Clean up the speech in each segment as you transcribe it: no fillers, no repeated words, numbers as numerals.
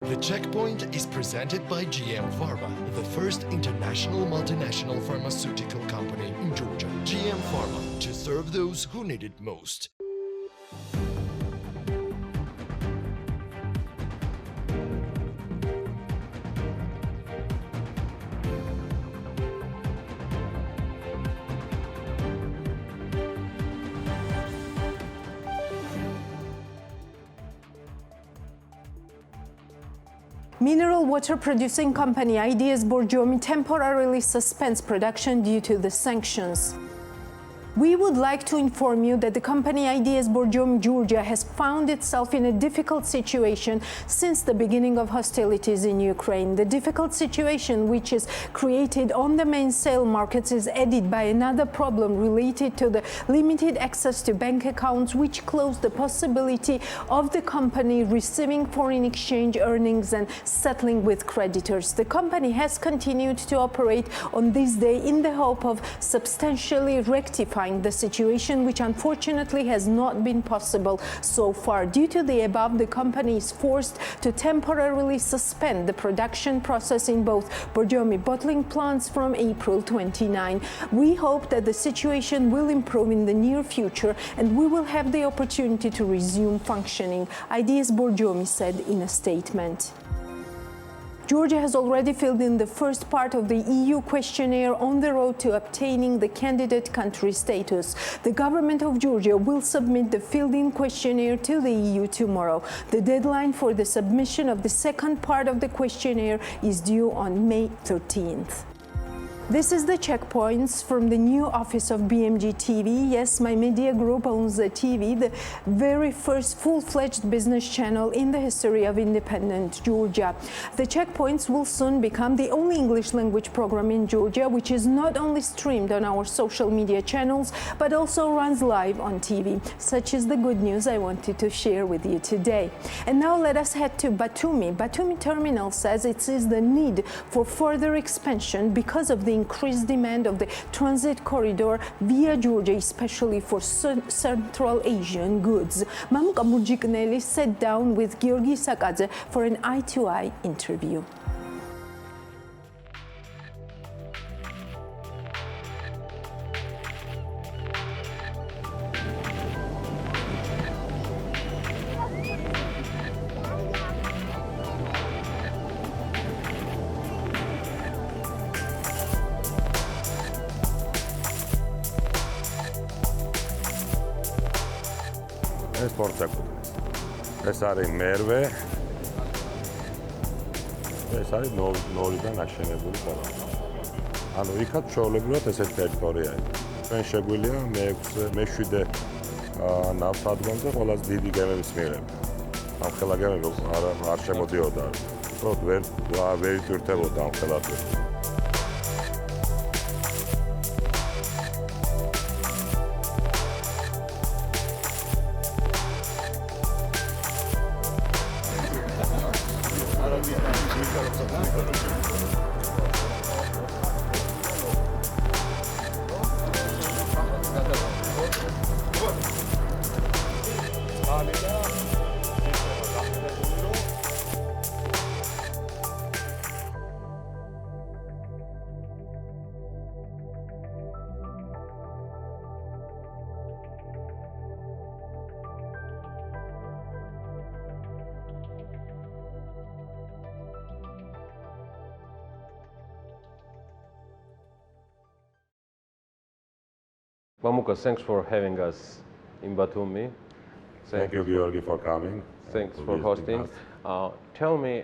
The Checkpoint is presented by GM Pharma, the first international multinational pharmaceutical company in Georgia. GM Pharma, to serve those who need it most. Mineral water producing company IDS Borjomi temporarily suspends production due to the sanctions. We would like to inform you that the company IDS Borjomi Georgia has found itself in a difficult situation since the beginning of hostilities in Ukraine. The difficult situation, which is created on the main sale markets, is added by another problem related to the limited access to bank accounts, which close the possibility of the company receiving foreign exchange earnings and settling with creditors. The company has continued to operate on this day in the hope of substantially rectifying the situation, which unfortunately has not been possible so far. Due to the above, the company is forced to temporarily suspend the production process in both Borjomi bottling plants from April 29. We hope that the situation will improve in the near future and we will have the opportunity to resume functioning, IDS Borjomi said in a statement. Georgia has already filled in the first part of the EU questionnaire on the road to obtaining the candidate country status. The government of Georgia will submit the filled-in questionnaire to the EU tomorrow. The deadline for the submission of the second part of the questionnaire is due on May 13th. This is the Checkpoints from the new office of BMG TV. Yes, my media group owns the TV, the very first full-fledged business channel in the history of independent Georgia. The Checkpoints will soon become the only English language program in Georgia, which is not only streamed on our social media channels, but also runs live on TV. Such is the good news I wanted to share with you today. And now let us head to Batumi. Batumi Terminal says it sees the need for further expansion because of the increased demand of the transit corridor via Georgia, especially for Central Asian goods. Mamuka Murjikneli sat down with Georgi Sakadze for an eye-to-eye interview. ეს პორტაკული. ეს არის მერვე. ეს არის ნოლიდან აშენებული პორტაკული. ანუ იქაც ჩვეულებრივად ესეთი ტერიტორია არის. ჩვენ შეგვიძლია მე-7 ნავსადგომზე ყველაზე დიდი გემების მიღება. ამ ხელა გემები არ შემოდიოდა. უბრალოდ ვერ იტვირთებოდა ამ ხელაზე. Mamuka, thanks for having us in Batumi. Thank you, Georgi, for coming. Thanks for hosting. Tell me,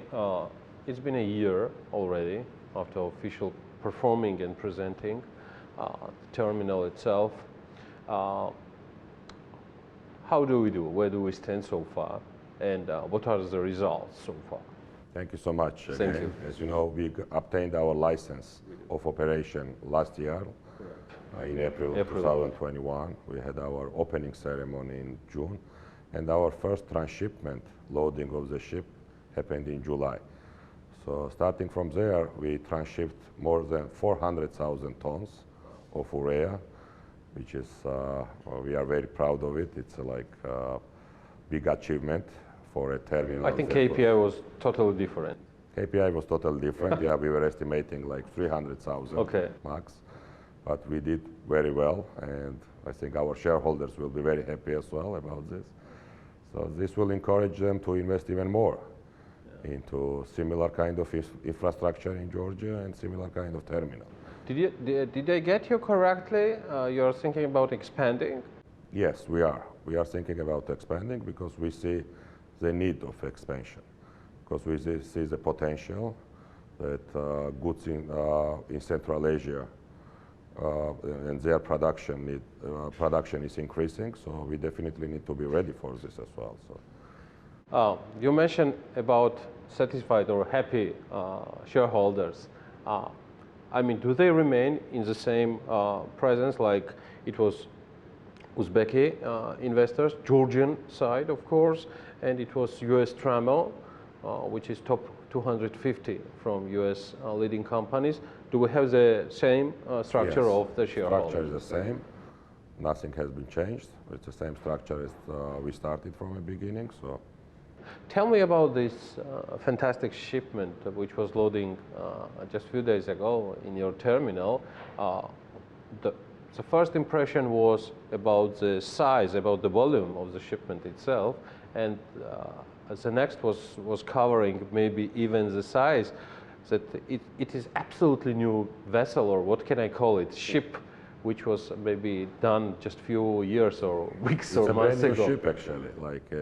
it's been a year already after official performing and presenting the terminal itself. How do we do? Where do we stand so far? And what are the results so far? Thank you so much. Thank you. As you know, we obtained our license of operation last year. In April 2021, we had our opening ceremony in June, and our first transshipment loading of the ship happened in July. So starting from there, we transshipped more than 400,000 tons of urea, which is, we are very proud of it. It's like a big achievement for a terminal. I think that KPI was totally different. KPI was totally different. Yeah, we were estimating like 300,000 Okay. max, but we did very well, and I think our shareholders will be very happy as well about this. So this will encourage them to invest even more into similar kind of infrastructure in Georgia and similar kind of terminal. Did I get you correctly? You're thinking about expanding? Yes, we are. We are thinking about expanding because we see the need of expansion, because we see the potential that goods in Central Asia and their production is increasing. So we definitely need to be ready for this as well. So. You mentioned about satisfied or happy shareholders. I mean, do they remain in the same presence like it was Uzbeki investors, Georgian side, of course, and it was US Trammell, which is top 250 from US leading companies. Do we have the same structure Yes. of the shareholders? Structure is the same. Nothing has been changed. It's the same structure as we started from the beginning. So. Tell me about this fantastic shipment which was loading just a few days ago in your terminal. The first impression was about the size, about the volume of the shipment itself, and the next was covering maybe even the size, that it is absolutely new vessel, or what can I call it, ship, which was maybe done just few years or weeks or months ago. It's a brand new ship actually. Like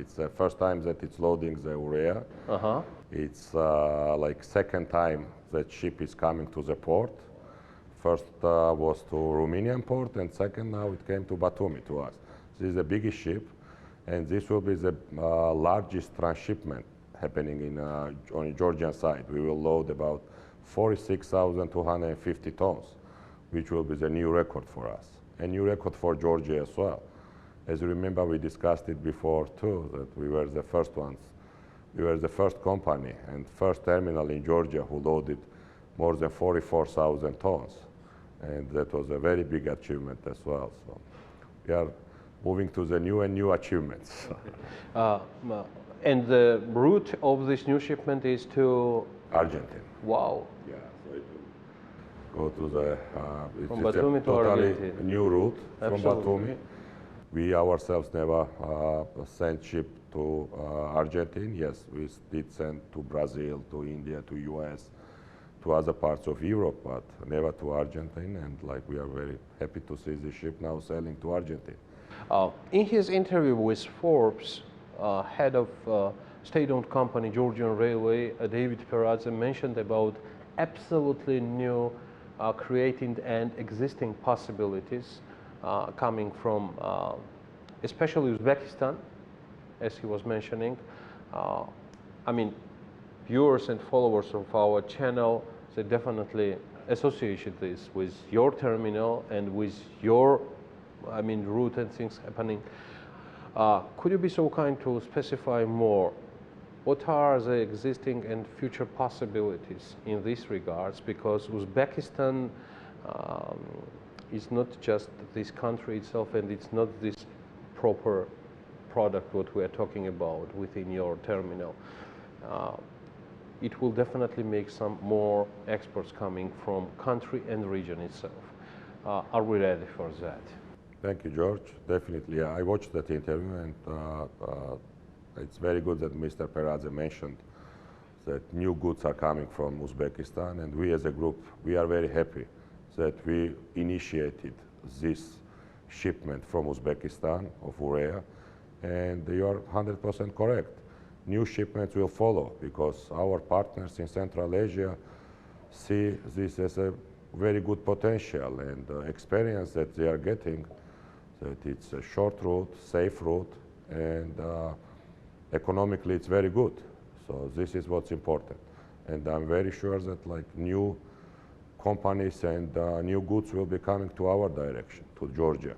it's the first time that it's loading the urea. It's like second time that ship is coming to the port. First was to Romanian port, and second now it came to Batumi to us. This is the biggest ship, and this will be the largest transshipment happening on the Georgian side. We will load about 46,250 tons, which will be the new record for us, a new record for Georgia as well. As you remember, we discussed it before too, that we were the first ones. We were the first company and first terminal in Georgia who loaded more than 44,000 tons. And that was a very big achievement as well. So we are moving to the new achievements. And the route of this new shipment is to Argentina. Wow. Yeah, so it will go to the From it's Batumi a to totally Argentina. new route Absolutely. from Batumi. We ourselves never sent ship to Argentina. Yes, we did send to Brazil, to India, to US, to other parts of Europe, but never to Argentina. And like we are very happy to see the ship now sailing to Argentina. In his interview with Forbes, head of state-owned company Georgian Railway, David Peradze, mentioned about absolutely new creating and existing possibilities coming from especially Uzbekistan, as he was mentioning. I mean, viewers and followers of our channel, they definitely associate this with your terminal and with your, I mean, route and things happening. Could you be so kind to specify more? What are the existing and future possibilities in these regards? Because Uzbekistan is not just this country itself, and it's not this proper product what we are talking about within your terminal. It will definitely make some more exports coming from country and region itself. Are we ready for that? Thank you, George. Definitely. I watched that interview, and it's very good that Mr. Peradze mentioned that new goods are coming from Uzbekistan, and we as a group, we are very happy that we initiated this shipment from Uzbekistan of urea, and you are 100% correct. New shipments will follow because our partners in Central Asia see this as a very good potential and experience that they are getting, that it's a short route, safe route, and economically it's very good. So this is what's important. And I'm very sure that like new companies and new goods will be coming to our direction, to Georgia.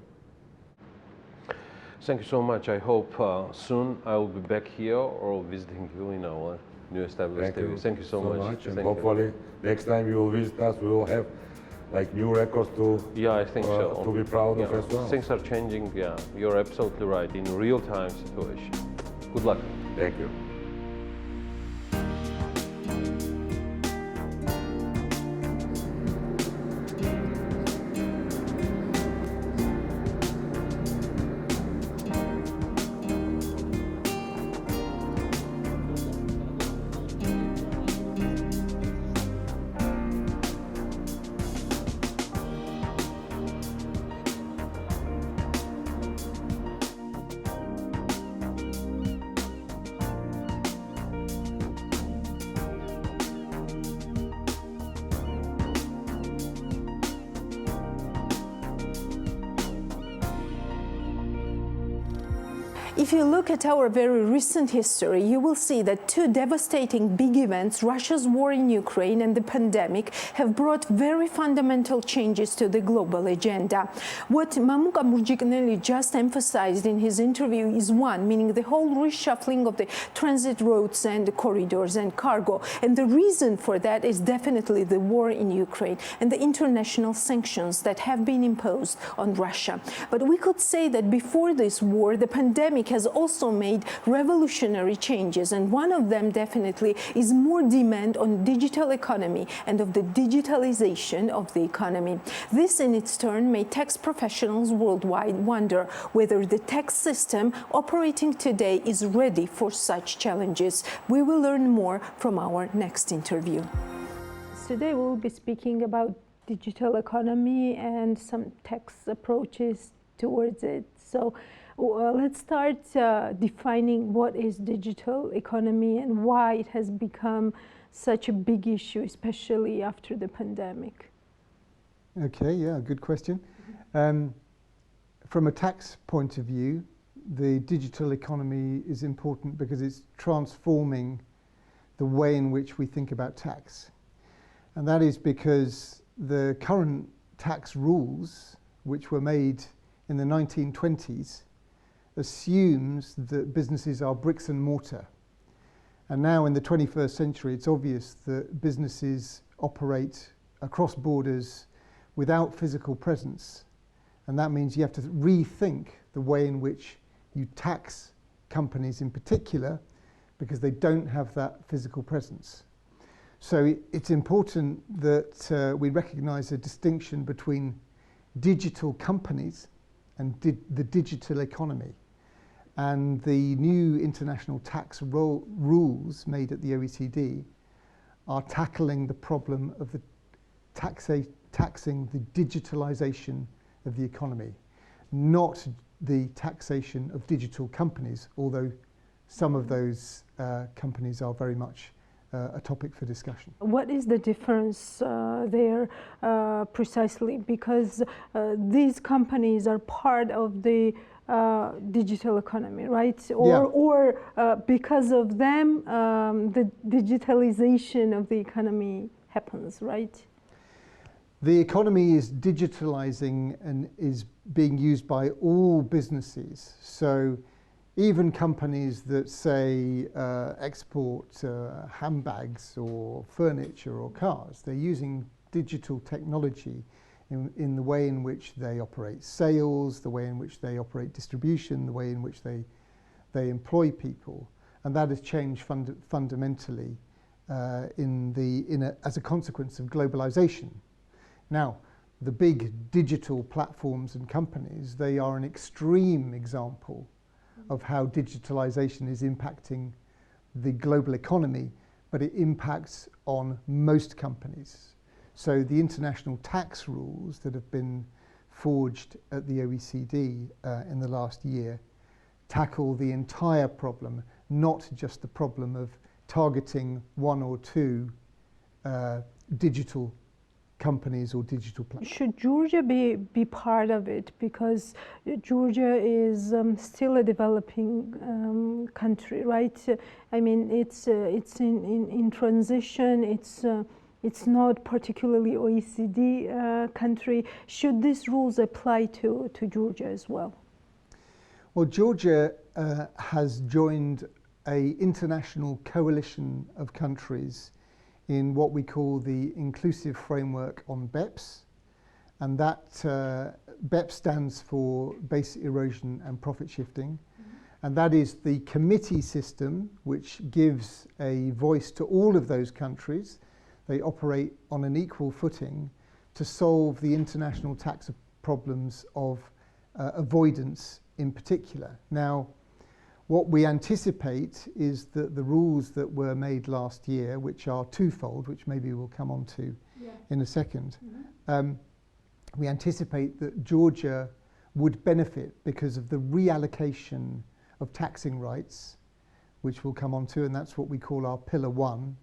Thank you so much. I hope soon I will be back here or visiting you in our new established TV. Thank you so much. And Thank hopefully next time you will visit us, we will have like new records to I think so. to be proud of as well. Things are changing. Yeah, you're absolutely right. In real-time situation. Good luck. Thank you. If you look at our very recent history, you will see that two devastating big events, Russia's war in Ukraine and the pandemic, have brought very fundamental changes to the global agenda. What Mamuka Murjikneli just emphasized in his interview is one, meaning the whole reshuffling of the transit routes and the corridors and cargo. And the reason for that is definitely the war in Ukraine and the international sanctions that have been imposed on Russia. But we could say that before this war, the pandemic has also made revolutionary changes, and one of them definitely is more demand on digital economy and of the digitalization of the economy. This in its turn made tax professionals worldwide wonder whether the tax system operating today is ready for such challenges. We will learn more from our next interview. Today we will be speaking about digital economy and some tax approaches towards it. So let's start defining what is digital economy and why it has become such a big issue, especially after the pandemic. Okay, yeah, good question. From a tax point of view, the digital economy is important because it's transforming the way in which we think about tax. And that is because the current tax rules, which were made in the 1920s, assumes that businesses are bricks and mortar. And now in the 21st century, it's obvious that businesses operate across borders without physical presence. And that means you have to rethink the way in which you tax companies in particular, because they don't have that physical presence. So it's important that we recognize a distinction between digital companies and the digital economy. And the new international tax rules made at the OECD are tackling the problem of the taxing the digitalization of the economy, not the taxation of digital companies, although some of those companies are very much a topic for discussion. What is the difference there precisely? Because these companies are part of the digital economy, right? Or because of them, the digitalization of the economy happens, right? The economy is digitalizing and is being used by all businesses. So even companies that say export handbags or furniture or cars, they're using digital technology in the way in which they operate sales, the way in which they operate distribution, the way in which they employ people. And that has changed fundamentally as a consequence of globalization. Now, the big digital platforms and companies, they are an extreme example of how digitalization is impacting the global economy, but it impacts on most companies. So the international tax rules that have been forged at the OECD in the last year tackle the entire problem, not just the problem of targeting one or two digital companies or digital platforms. Should Georgia be part of it? Because Georgia is still a developing country, right? I mean, it's in transition. It's not particularly OECD country. Should these rules apply to Georgia as well? Well, Georgia has joined an international coalition of countries in what we call the Inclusive Framework on BEPS. And that BEPS stands for Base Erosion and Profit Shifting. And that is the committee system, which gives a voice to all of those countries. They operate on an equal footing to solve the international tax problems of avoidance in particular. Now, what we anticipate is that the rules that were made last year, which are twofold, which maybe we'll come on to in a second, we anticipate that Georgia would benefit because of the reallocation of taxing rights, which we'll come on to, and that's what we call our Pillar 1,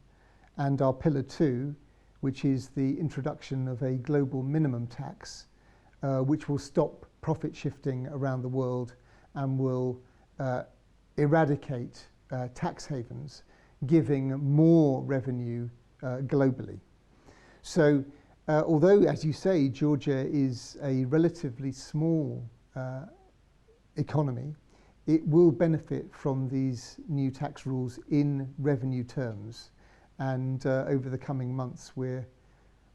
and our Pillar 2, which is the introduction of a global minimum tax, which will stop profit shifting around the world and will eradicate tax havens, giving more revenue globally. So although, as you say, Georgia is a relatively small economy, it will benefit from these new tax rules in revenue terms. And over the coming months, we're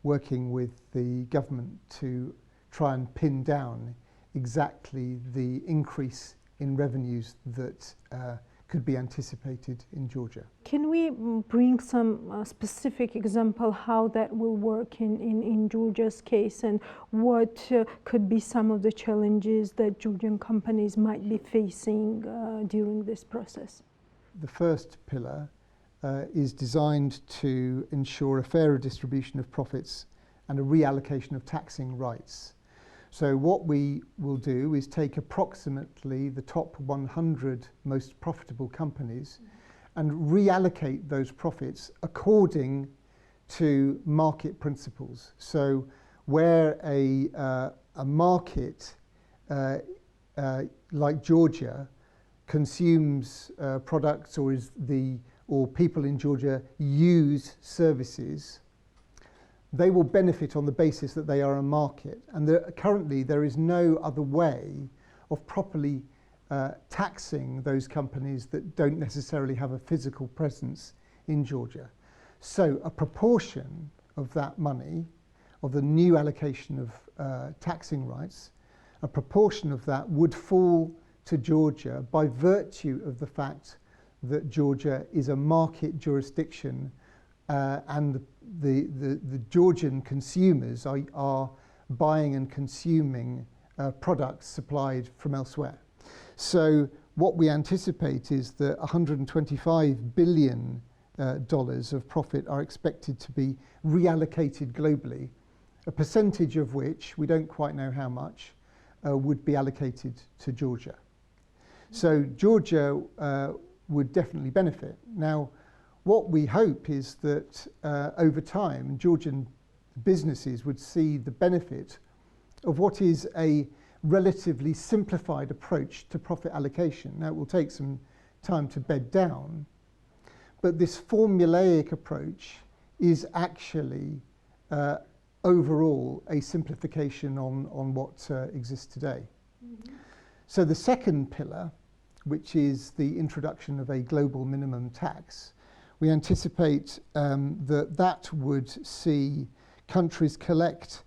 working with the government to try and pin down exactly the increase in revenues that could be anticipated in Georgia. Can we bring some specific example how that will work in Georgia's case, and what could be some of the challenges that Georgian companies might be facing during this process? The first pillar is designed to ensure a fairer distribution of profits and a reallocation of taxing rights. So what we will do is take approximately the top 100 most profitable companies and reallocate those profits according to market principles. So where a market like Georgia consumes products, or people in Georgia use services, they will benefit on the basis that they are a market. And currently there is no other way of properly taxing those companies that don't necessarily have a physical presence in Georgia. So a proportion of that money, of the new allocation of taxing rights, a proportion of that would fall to Georgia by virtue of the fact that Georgia is a market jurisdiction, and the Georgian consumers are buying and consuming products supplied from elsewhere. So what we anticipate is that $125 billion of profit are expected to be reallocated globally, a percentage of which, we don't quite know how much, would be allocated to Georgia. So Georgia would definitely benefit. Now, what we hope is that over time, Georgian businesses would see the benefit of what is a relatively simplified approach to profit allocation. Now, it will take some time to bed down, but this formulaic approach is actually overall a simplification on what exists today. Mm-hmm. So the second pillar, which is the introduction of a global minimum tax, we anticipate that would see countries collect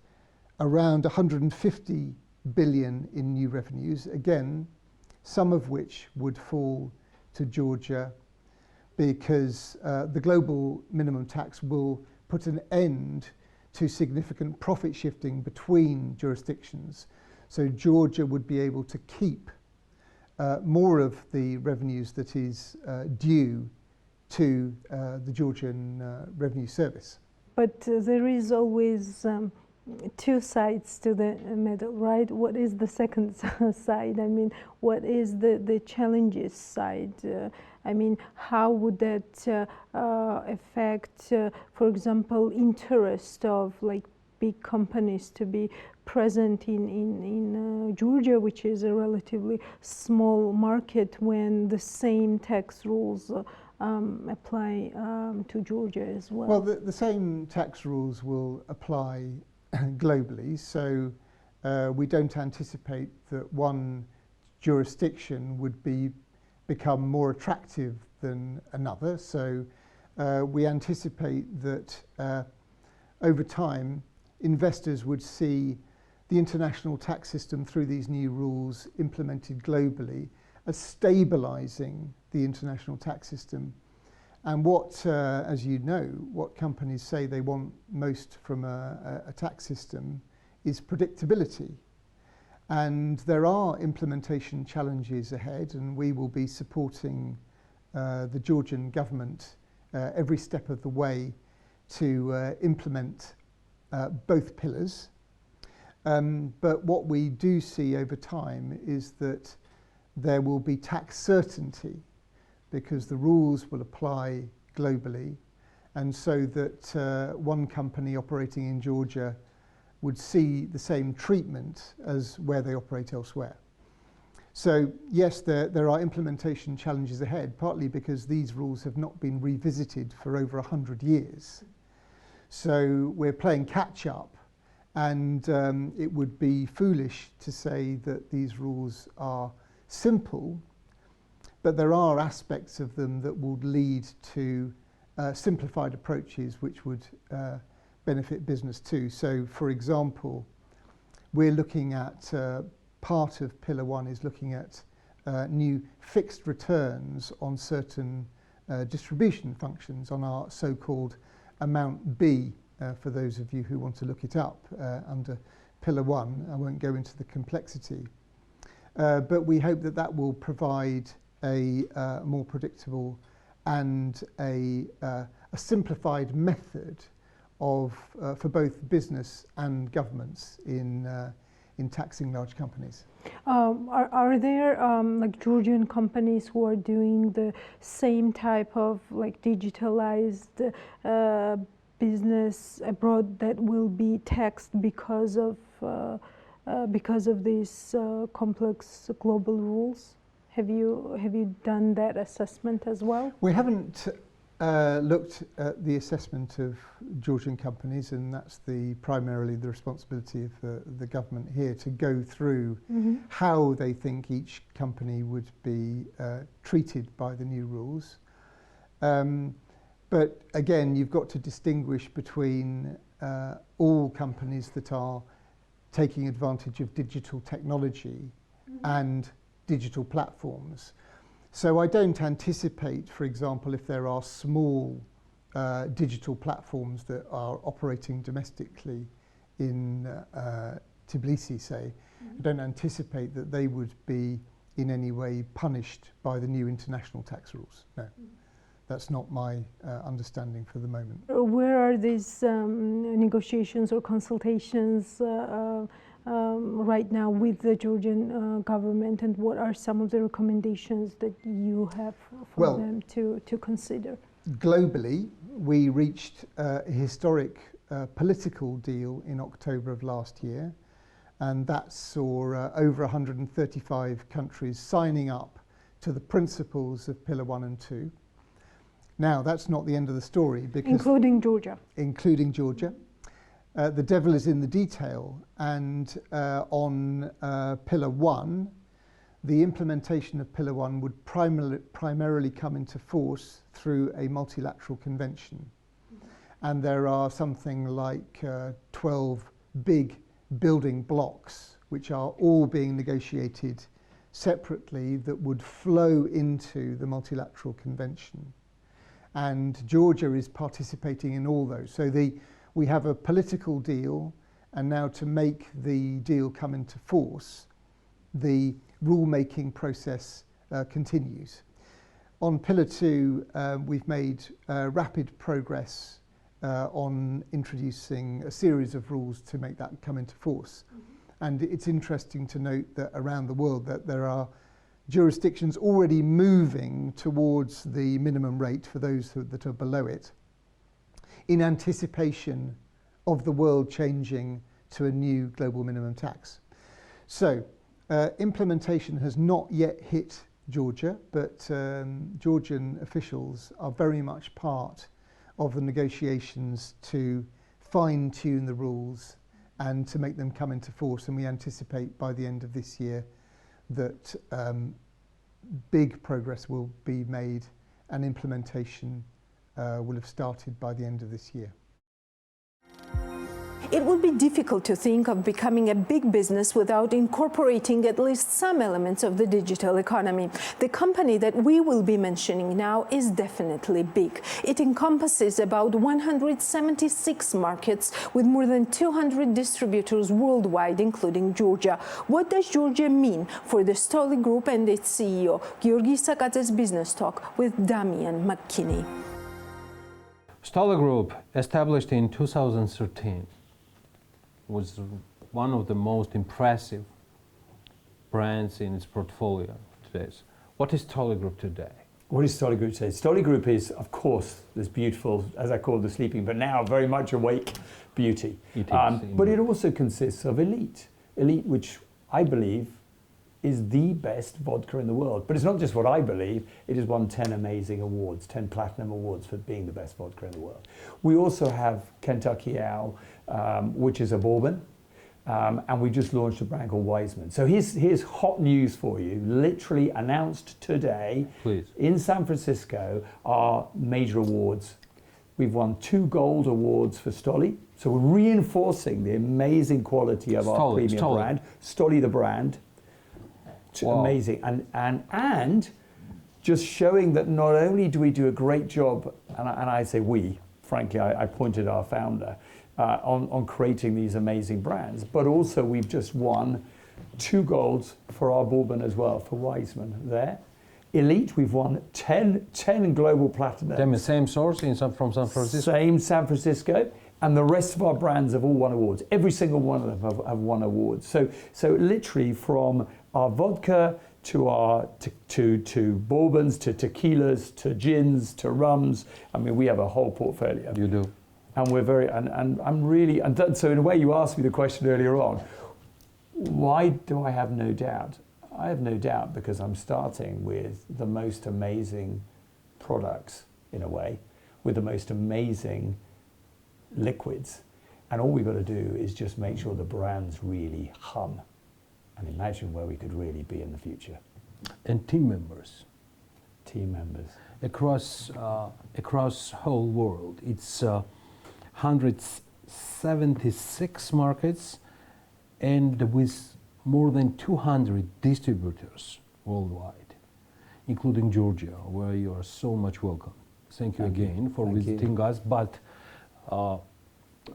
around 150 billion in new revenues, again, some of which would fall to Georgia, because the global minimum tax will put an end to significant profit shifting between jurisdictions. So Georgia would be able to keep more of the revenues that is due to the Georgian Revenue Service. But there is always two sides to the medal, right? What is the second side? I mean, what is the challenges side? I mean, how would that affect, for example, interest of like big companies to be present in Georgia, which is a relatively small market, when the same tax rules apply to Georgia as well? Well, the same tax rules will apply globally, so we don't anticipate that one jurisdiction would become more attractive than another. So we anticipate that over time, investors would see the international tax system through these new rules implemented globally as stabilising the international tax system. And what, as you know, what companies say they want most from a tax system is predictability. And there are implementation challenges ahead, and we will be supporting the Georgian government every step of the way to implement both pillars. But what we do see over time is that there will be tax certainty because the rules will apply globally, and so that one company operating in Georgia would see the same treatment as where they operate elsewhere. So yes, there are implementation challenges ahead, partly because these rules have not been revisited for over 100 years. So we're playing catch up, and it would be foolish to say that these rules are simple, but there are aspects of them that would lead to simplified approaches which would benefit business too. So for example, we're looking at part of Pillar 1 is looking at new fixed returns on certain distribution functions on our so-called Amount B, for those of you who want to look it up under Pillar 1. I won't go into the complexity. But we hope that that will provide a more predictable and a simplified method of for both business and governments in taxing large companies. Are there like Georgian companies who are doing the same type of like digitalized business abroad that will be taxed because of these complex global rules? Have you done that assessment as well? We haven't looked at the assessment of Georgian companies, and that's primarily the responsibility of the government here to go through how they think each company would be treated by the new rules. But again, you've got to distinguish between all companies that are taking advantage of digital technology and digital platforms. So I don't anticipate, for example, if there are small digital platforms that are operating domestically in Tbilisi, say, I don't anticipate that they would be in any way punished by the new international tax rules. No, that's not my understanding for the moment. Where are these negotiations or consultations right now with the Georgian government, and what are some of the recommendations that you have for them to consider? Globally, we reached a historic political deal in October of last year, and that saw over 135 countries signing up to the principles of Pillar 1 and 2. Now, that's not the end of the story, because including Georgia. Including Georgia. The devil is in the detail, and on Pillar 1, the implementation of Pillar 1 would primarily come into force through a multilateral convention. And there are something like 12 big building blocks, which are all being negotiated separately, that would flow into the multilateral convention. And Georgia is participating in all those. So we have a political deal, and now to make the deal come into force, the rule-making process continues. On Pillar 2, we've made rapid progress on introducing a series of rules to make that come into force. And it's interesting to note that around the world that there are jurisdictions already moving towards the minimum rate for those that are below it, in anticipation of the world changing to a new global minimum tax. So implementation has not yet hit Georgia, but Georgian officials are very much part of the negotiations to fine-tune the rules and to make them come into force, and we anticipate by the end of this year that big progress will be made and implementation will have started by the end of this year. It would be difficult to think of becoming a big business without incorporating at least some elements of the digital economy. The company that we will be mentioning now is definitely big. It encompasses about 176 markets with more than 200 distributors worldwide, including Georgia. What does Georgia mean for the Stoli Group and its CEO? Georgis Sakadzes Business Talk with Damian McKinney. Stoli Group, established in 2013, was one of the most impressive brands in its portfolio today. What is Stoli Group today? What is Stoli Group today? Stoli Group is, of course, this beautiful, as I call it, the sleeping, but now very much awake beauty. It is, but it also consists of Elite. Elite, which I believe is the best vodka in the world. But it's not just what I believe, it has won 10 amazing awards, 10 platinum awards for being the best vodka in the world. We also have Kentucky Owl, which is a bourbon, and we just launched a brand called Wiseman. So here's hot news for you, literally announced today. Please. In San Francisco are major awards. We've won 2 gold awards for Stoli, so we're reinforcing the amazing quality of our premium brand, Stoli the brand. Wow. Amazing, and just showing that not only do we do a great job, and I say we, frankly, I pointed our founder on creating these amazing brands, but also we've just won 2 golds for our bourbon as well, for Wiseman there. Elite, we've won 10 global platinum. Them same source from San Francisco? Same San Francisco. And the rest of our brands have all won awards. Every single one of them have won awards. So literally from our vodka to our to bourbons, to tequilas, to gins, to rums. I mean, we have a whole portfolio. You do. And we're very, and I'm really, so in a way you asked me the question earlier on, why do I have no doubt? I have no doubt because I'm starting with the most amazing products, in a way, with the most amazing liquids, and all we've got to do is just make sure the brands really hum, and imagine where we could really be in the future. And team members across whole world. It's 176 markets and with more than 200 distributors worldwide, including Georgia, where you are so much welcome. Thank you again for visiting us. But I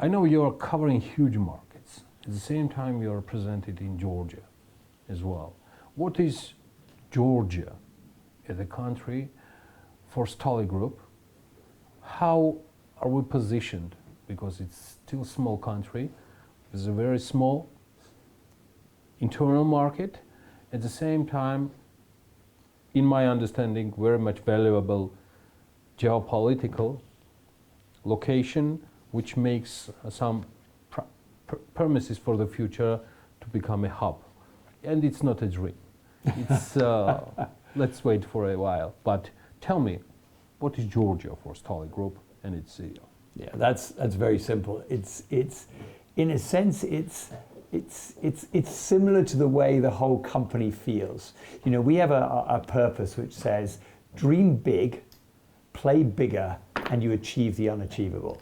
know you're covering huge markets. At the same time, you're presented in Georgia as well. What is Georgia as a country for Stoli Group? How are we positioned? Because it's still a small country. It's a very small internal market. At the same time, in my understanding, very much valuable geopolitical location, which makes some premises for the future to become a hub. And it's not a dream. It's, let's wait for a while. But tell me, what is Georgia for Stoli Group and its CEO? Yeah, that's very simple. It's in a sense, it's similar to the way the whole company feels. You know, we have a purpose which says, dream big, play bigger, and you achieve the unachievable.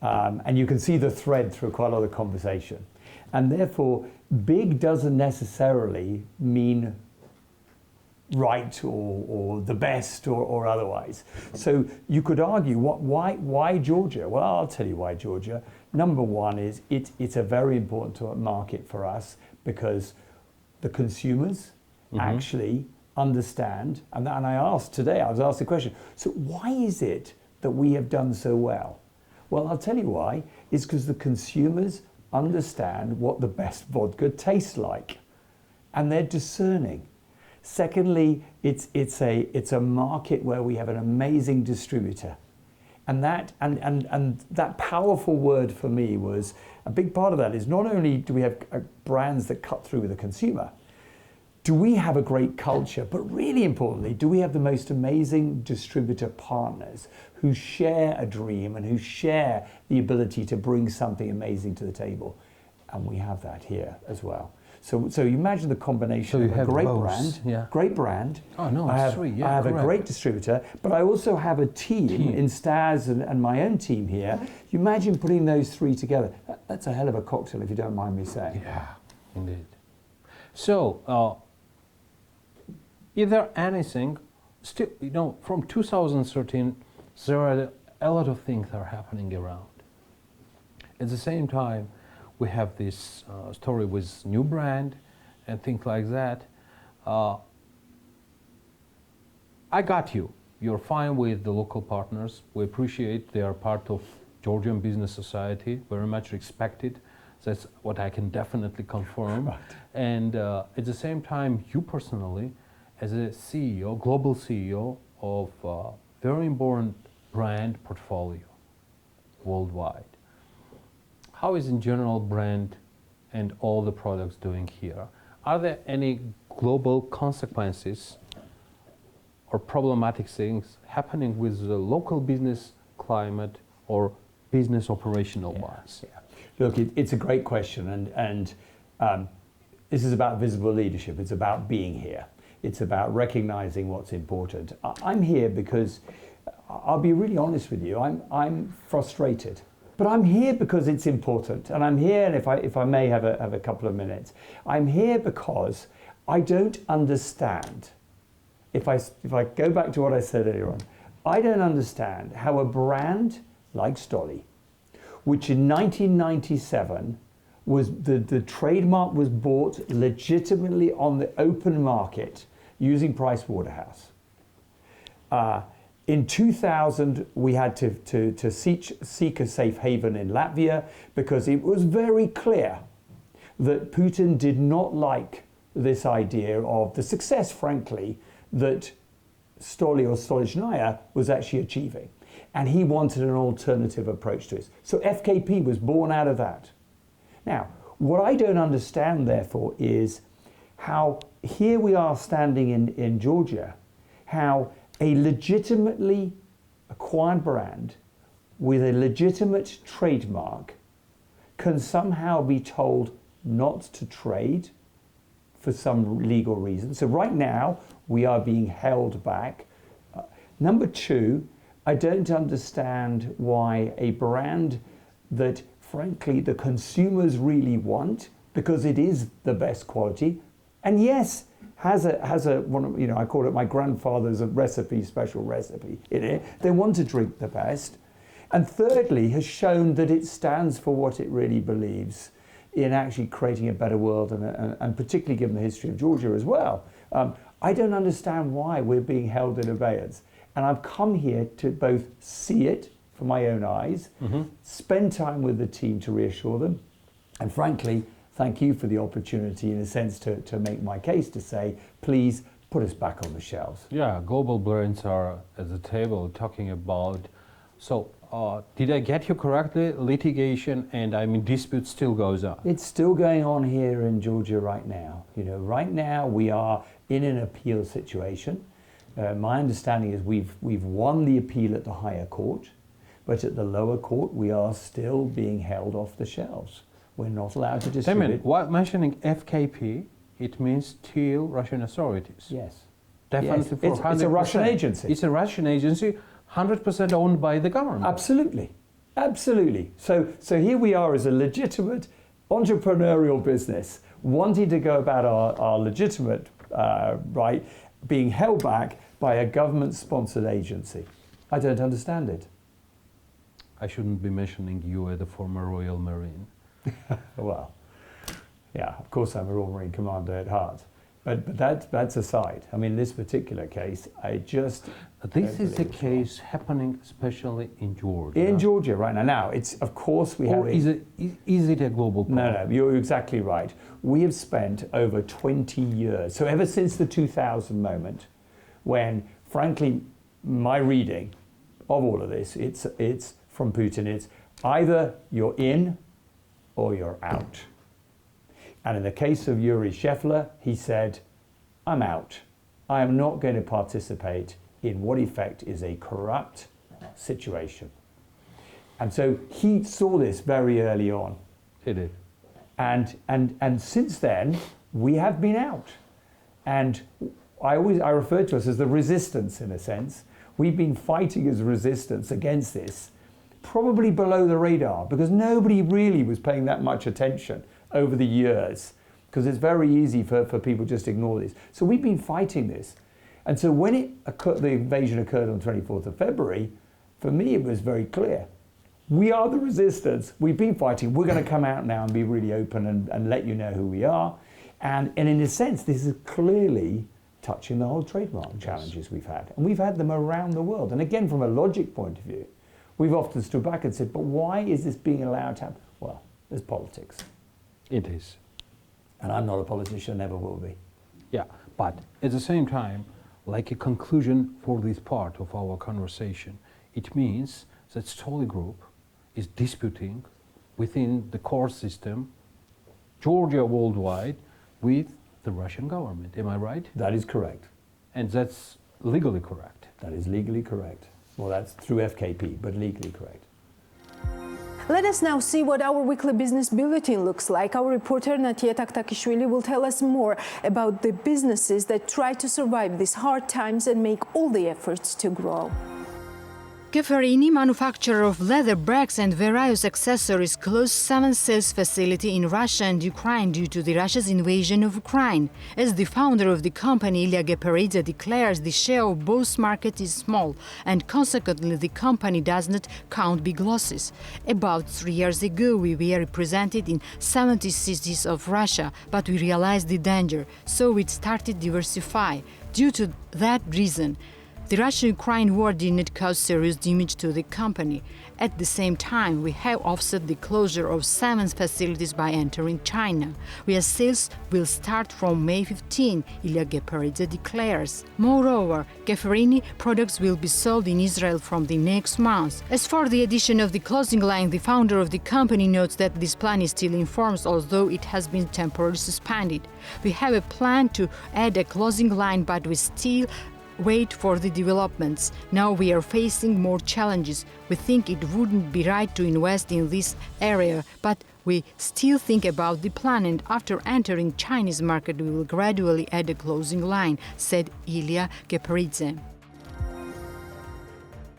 And you can see the thread through quite a lot of the conversation. And therefore, big doesn't necessarily mean right or the best or otherwise. So you could argue, why Georgia? Well, I'll tell you why Georgia. Number one is it's a very important market for us because the consumers actually understand, and I was asked the question, so why is it that we have done so well? Well, I'll tell you why. It's because the consumers understand what the best vodka tastes like, and they're discerning. Secondly, it's a market where we have an amazing distributor, and that powerful word for me was a big part of that. Is not only do we have brands that cut through with the consumer, do we have a great culture, but really importantly, do we have the most amazing distributor partners who share a dream and who share the ability to bring something amazing to the table? And we have that here as well. So you imagine the combination So you of a have great both, brand, yeah. great brand. Oh, no, I it's have, three, yeah, I have correct. a great distributor, but I also have a team in Stas and my own team here. You imagine putting those three together. That's a hell of a cocktail, if you don't mind me saying. Yeah, indeed. So, is there anything, still, you know, from 2013, there are a lot of things that are happening around. At the same time, we have this story with new brand and things like that. I got you. You're fine with the local partners. We appreciate they are part of Georgian Business Society, very much respected. That's what I can definitely confirm. Right. And at the same time, you personally, as a CEO, global CEO of a very important brand portfolio worldwide, how is in general brand and all the products doing here? Are there any global consequences or problematic things happening with the local business climate or business operational wise? Yeah. Look, it's a great question, and this is about visible leadership. It's about being here. It's about recognizing what's important. I'm here because, I'll be really honest with you, I'm frustrated. But I'm here because it's important, and I'm here, and if I may have a couple of minutes, I'm here because I don't understand. If I go back to what I said earlier on, I don't understand how a brand like Stoli, which in 1997 was the trademark was bought legitimately on the open market using Price Waterhouse. In 2000, we had to seek a safe haven in Latvia because it was very clear that Putin did not like this idea of the success, frankly, that Stoli or Stolichnaya was actually achieving. And he wanted an alternative approach to it. So FKP was born out of that. Now, what I don't understand, therefore, is how here we are standing in Georgia, how a legitimately acquired brand with a legitimate trademark can somehow be told not to trade for some legal reason. So right now, we are being held back. Number two, I don't understand why a brand that, frankly, the consumers really want, because it is the best quality, and yes, has a one, you know, I call it my grandfather's recipe, special recipe in it. They want to drink the best. And thirdly, has shown that it stands for what it really believes in actually creating a better world, and particularly given the history of Georgia as well. I don't understand why we're being held in abeyance. And I've come here to both see it for my own eyes, spend time with the team to reassure them, and frankly, thank you for the opportunity, in a sense, to make my case, to say, please put us back on the shelves. Yeah, global brands are at the table talking about. So, did I get you correctly? Litigation and dispute still goes on. It's still going on here in Georgia right now. You know, right now we are in an appeal situation. My understanding is we've won the appeal at the higher court, but at the lower court we are still being held off the shelves. We're not allowed to distribute. While mentioning FKP, it means still Russian authorities. Yes. Definitely Yes. for It's a Russian 100%. agency. It's a Russian agency, 100% owned by the government. Absolutely. Absolutely. So here we are as a legitimate entrepreneurial business wanting to go about our legitimate right, being held back by a government-sponsored agency. I don't understand it. I shouldn't be mentioning you as a former Royal Marine. Well, yeah, of course I'm a Royal Marine Commander at heart. But that's aside. I mean, in this particular case, I just... This is a case happening especially in Georgia. In Georgia right now. Now, it's, of course, we have... Or is it a global problem? No, you're exactly right. We have spent over 20 years, so ever since the 2000 moment, when, frankly, my reading of all of this, it's from Putin, it's either you're in or you're out. And in the case of Yuri Shefler, he said, I'm out. I am not going to participate in what in effect is a corrupt situation. And so he saw this very early on. He did. And since then, we have been out. And I refer to us as the resistance in a sense. We've been fighting as resistance against this, probably below the radar, because nobody really was paying that much attention over the years, because it's very easy for people just to ignore this. So we've been fighting this. And so when the invasion occurred on the 24th of February, for me it was very clear. We are the resistance. We've been fighting. We're going to come out now and be really open and let you know who we are. And in a sense, this is clearly touching the whole trademark challenges we've had. And we've had them around the world. And again, from a logic point of view, we've often stood back and said, but why is this being allowed to happen? Well, there's politics. It is. And I'm not a politician, never will be. Yeah, but at the same time, like a conclusion for this part of our conversation, it means that Stoli Group is disputing within the core system, Georgia worldwide, with the Russian government. Am I right? That is correct. And that's legally correct. That is legally correct. Well, that's through FKP, but legally correct. Let us now see what our weekly business bulletin looks like. Our reporter Natia Taktakishvili will tell us more about the businesses that try to survive these hard times and make all the efforts to grow. Ceferini, manufacturer of leather bags and various accessories, closed 7 sales facility in Russia and Ukraine due to the Russia's invasion of Ukraine. As the founder of the company, Ilya Geperidze, declares the share of both markets is small and consequently the company does not count big losses. About 3 years ago, we were represented in 70 cities of Russia, but we realized the danger, so we started diversify. Due to that reason, the Russia-Ukraine war did not cause serious damage to the company. At the same time, we have offset the closure of 7 facilities by entering China, where sales will start from May 15, Ilya Geperidze declares. Moreover, Ceferini products will be sold in Israel from the next month. As for the addition of the clothing line, the founder of the company notes that this plan is still in force, although it has been temporarily suspended. We have a plan to add a clothing line, but we still wait for the developments. Now we are facing more challenges. We think it wouldn't be right to invest in this area, but we still think about the plan, and after entering Chinese market we will gradually add a clothing line, said Ilya Geperidze.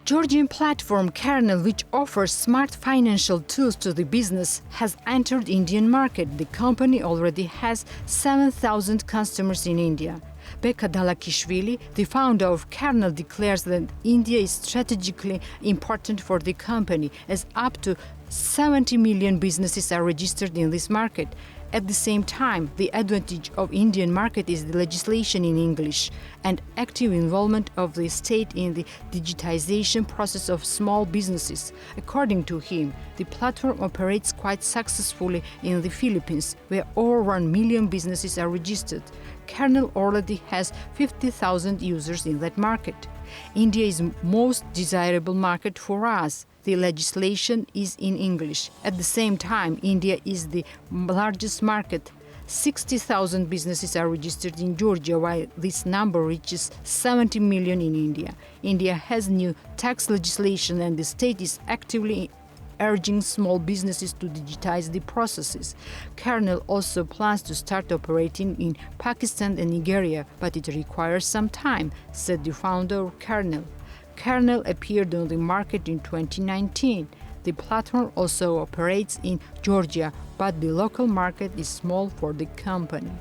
Georgian platform Kernel, which offers smart financial tools to the business, has entered Indian market. The company already has 7,000 customers in India. Beka Dalakishvili, the founder of Kernel, declares that India is strategically important for the company, as up to 70 million businesses are registered in this market. At the same time, the advantage of Indian market is the legislation in English and active involvement of the state in the digitization process of small businesses. According to him, the platform operates quite successfully in the Philippines, where over 1 million businesses are registered. Kernel already has 50,000 users in that market. India is most desirable market for us. The legislation is in English. At the same time, India is the largest market. 60,000 businesses are registered in Georgia, while this number reaches 70 million in India. India has new tax legislation, and the state is actively urging small businesses to digitize the processes. Kernel also plans to start operating in Pakistan and Nigeria, but it requires some time, said the founder of Kernel. Kernel appeared on the market in 2019. The platform also operates in Georgia, but the local market is small for the company.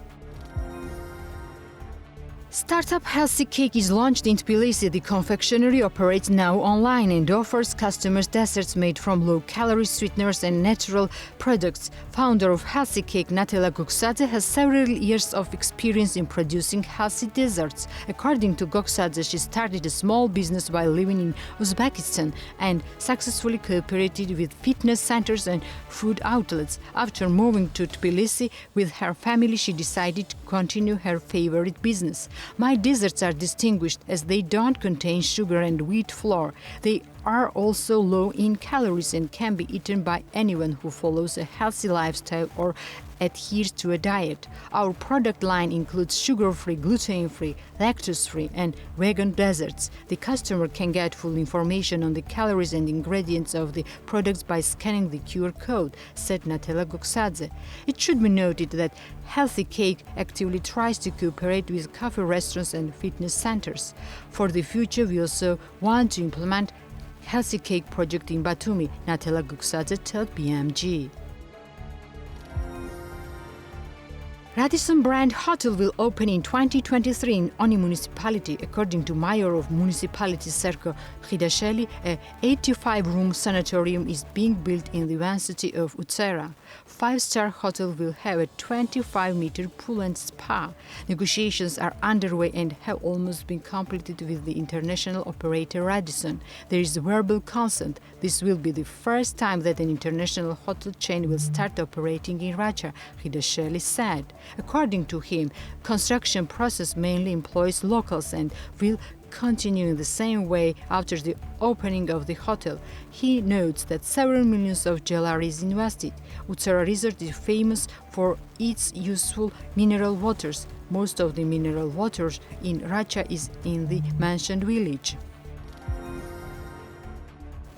Startup Healthy Cake is launched in Tbilisi. The confectionery operates now online and offers customers desserts made from low-calorie sweeteners and natural products. Founder of Healthy Cake, Natila Goksadze, has several years of experience in producing healthy desserts. According to Goksadze, she started a small business while living in Uzbekistan and successfully cooperated with fitness centers and food outlets. After moving to Tbilisi with her family, she decided to continue her favorite business. My desserts are distinguished as they don't contain sugar and wheat flour. They are also low in calories and can be eaten by anyone who follows a healthy lifestyle or adheres to a diet. Our product line includes sugar-free, gluten-free, lactose-free, and vegan desserts. The customer can get full information on the calories and ingredients of the products by scanning the QR code, said Natela Goksadze. It should be noted that Healthy Cake actively tries to cooperate with coffee restaurants and fitness centers. For the future, we also want to implement Healthy Cake project in Batumi, Natela Goksadze told BMG. Radisson brand hotel will open in 2023 in Oni municipality. According to mayor of municipality Serko Khidasheli, a 85-room sanatorium is being built in the vicinity of Utsera. Five-star hotel will have a 25-meter pool and spa. Negotiations are underway and have almost been completed with the international operator Radisson. There is verbal consent. This will be the first time that an international hotel chain will start operating in Racha, Khidasheli said. According to him, construction process mainly employs locals and will continue in the same way after the opening of the hotel. He notes that several millions of GLR is invested. Utsera Resort is famous for its useful mineral waters. Most of the mineral waters in Racha is in the mentioned village.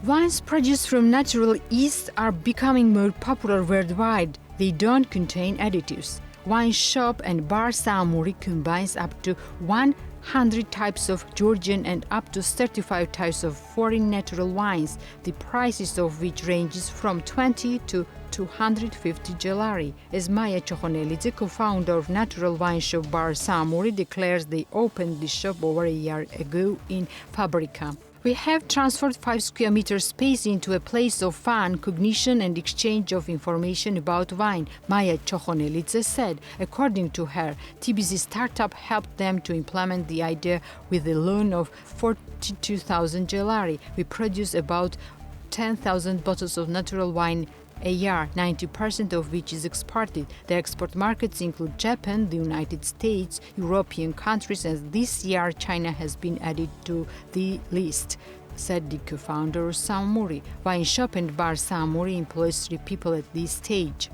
Wines produced from natural yeast are becoming more popular worldwide. They don't contain additives. Wine shop and bar Samuri combines up to 100 types of Georgian and up to 35 types of foreign natural wines, the prices of which ranges from 20 to 250 gelari. As Maya Chokhonelidze, co-founder of natural wine shop bar Samuri, declares they opened the shop over a year ago in Fabrica. We have transferred 5 square meter space into a place of fun, cognition and exchange of information about wine, Maya Chokhonelidze said. According to her, TBZ startup helped them to implement the idea with a loan of 42,000 gelari. We produce about 10,000 bottles of natural wine a year, 90% of which is exported. The export markets include Japan, the United States, European countries, and this year China has been added to the list, said the co-founder Samuri. Wine shop and bar Samuri employs 3 people at this stage.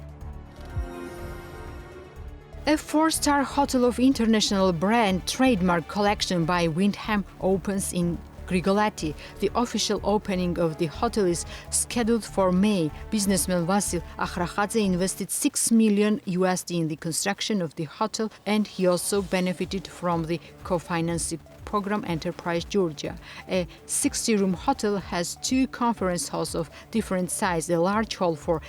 A 4-star hotel of international brand trademark collection by Wyndham opens in Grigolati. The official opening of the hotel is scheduled for May. Businessman Vasil Akhrakhadze invested $6 million in the construction of the hotel, and he also benefited from the co-financing program Enterprise Georgia. A 60-room hotel has 2 conference halls of different size, a large hall for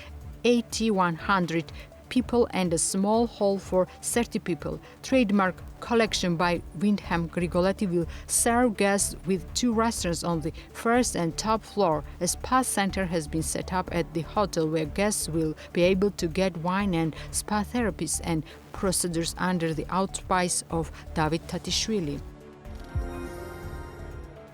8,100 people and a small hall for 30 people. Trademark collection by Wyndham Grigolati will serve guests with 2 restaurants on the first and top floor. A spa center has been set up at the hotel where guests will be able to get wine and spa therapies and procedures under the auspice of David Tatishvili.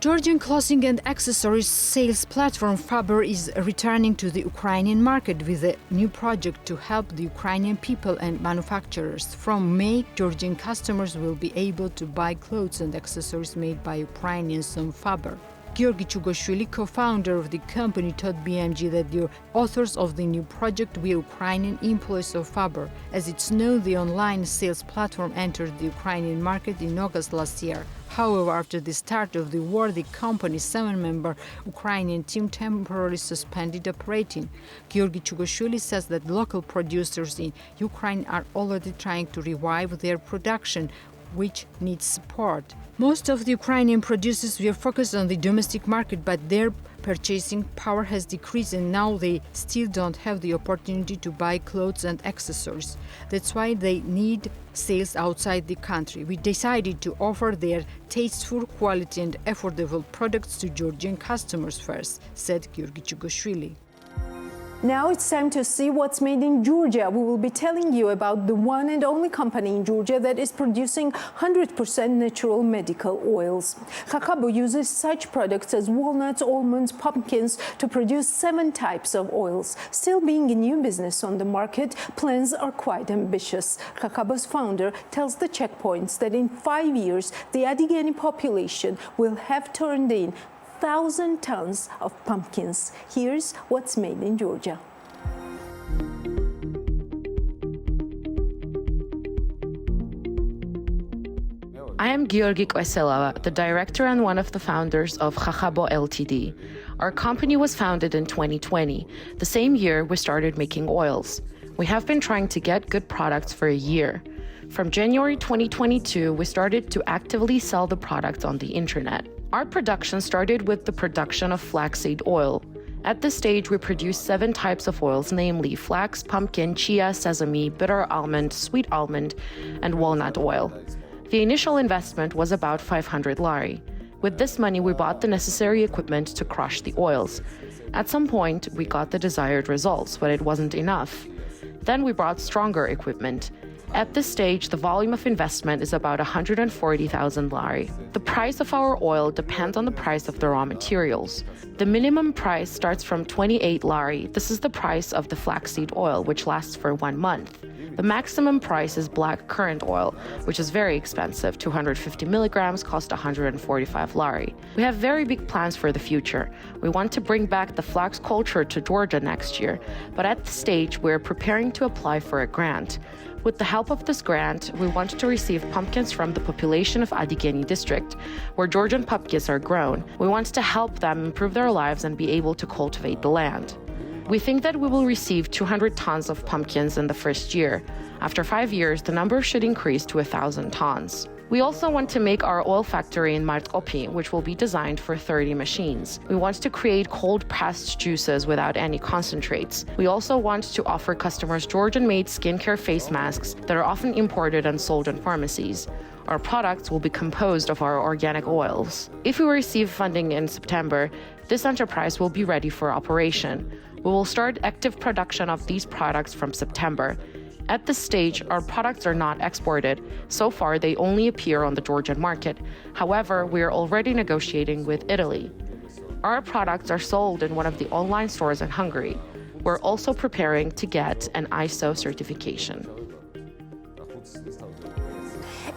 Georgian clothing and accessories sales platform Faber is returning to the Ukrainian market with a new project to help the Ukrainian people and manufacturers. From May, Georgian customers will be able to buy clothes and accessories made by Ukrainians on Faber. Georgi Chugoshvili, co-founder of the company, told BMG that the authors of the new project were Ukrainian employees of Faber. As it's known, the online sales platform entered the Ukrainian market in August last year. However, after the start of the war, the company's 7-member Ukrainian team temporarily suspended operating. Georgi Chugoshvili says that local producers in Ukraine are already trying to revive their production, which needs support. Most of the Ukrainian producers were focused on the domestic market, but their purchasing power has decreased and now they still don't have the opportunity to buy clothes and accessories. That's why they need sales outside the country. We decided to offer their tasteful, quality and affordable products to Georgian customers first, said Georgi Chugoshvili. Now it's time to see what's made in Georgia. We will be telling you about the one and only company in Georgia that is producing 100% natural medical oils. Khakabo uses such products as walnuts, almonds, pumpkins to produce 7 types of oils. Still being a new business on the market, plans are quite ambitious. Khakabo's founder tells the checkpoints that in 5 years, the Adigeni population will have turned in 1,000 tons of pumpkins. Here's what's made in Georgia. I am Georgi Kveselova, the director and one of the founders of Chachabo Ltd. Our company was founded in 2020, the same year we started making oils. We have been trying to get good products for a year. From January 2022, we started to actively sell the products on the internet. Our production started with the production of flaxseed oil. At this stage, we produce 7 types of oils, namely flax, pumpkin, chia, sesame, bitter almond, sweet almond, and walnut oil. The initial investment was about 500 lari. With this money, we bought the necessary equipment to crush the oils. At some point, we got the desired results, but it wasn't enough. Then we brought stronger equipment. At this stage, the volume of investment is about 140,000 lari. The price of our oil depends on the price of the raw materials. The minimum price starts from 28 lari. This is the price of the flaxseed oil, which lasts for 1 month. The maximum price is black currant oil, which is very expensive. 250 milligrams cost 145 lari. We have very big plans for the future. We want to bring back the flax culture to Georgia next year, but at this stage, we're preparing to apply for a grant. With the help of this grant, we want to receive pumpkins from the population of Adigeni district, where Georgian pumpkins are grown. We want to help them improve their lives and be able to cultivate the land. We think that we will receive 200 tons of pumpkins in the first year. After 5 years, the number should increase to 1,000 tons. We also want to make our oil factory in Martkopi, which will be designed for 30 machines. We want to create cold-pressed juices without any concentrates. We also want to offer customers Georgian-made skincare face masks that are often imported and sold in pharmacies. Our products will be composed of our organic oils. If we receive funding in September, this enterprise will be ready for operation. We will start active production of these products from September. At this stage, our products are not exported. So far, they only appear on the Georgian market. However, we are already negotiating with Italy. Our products are sold in one of the online stores in Hungary. We're also preparing to get an ISO certification.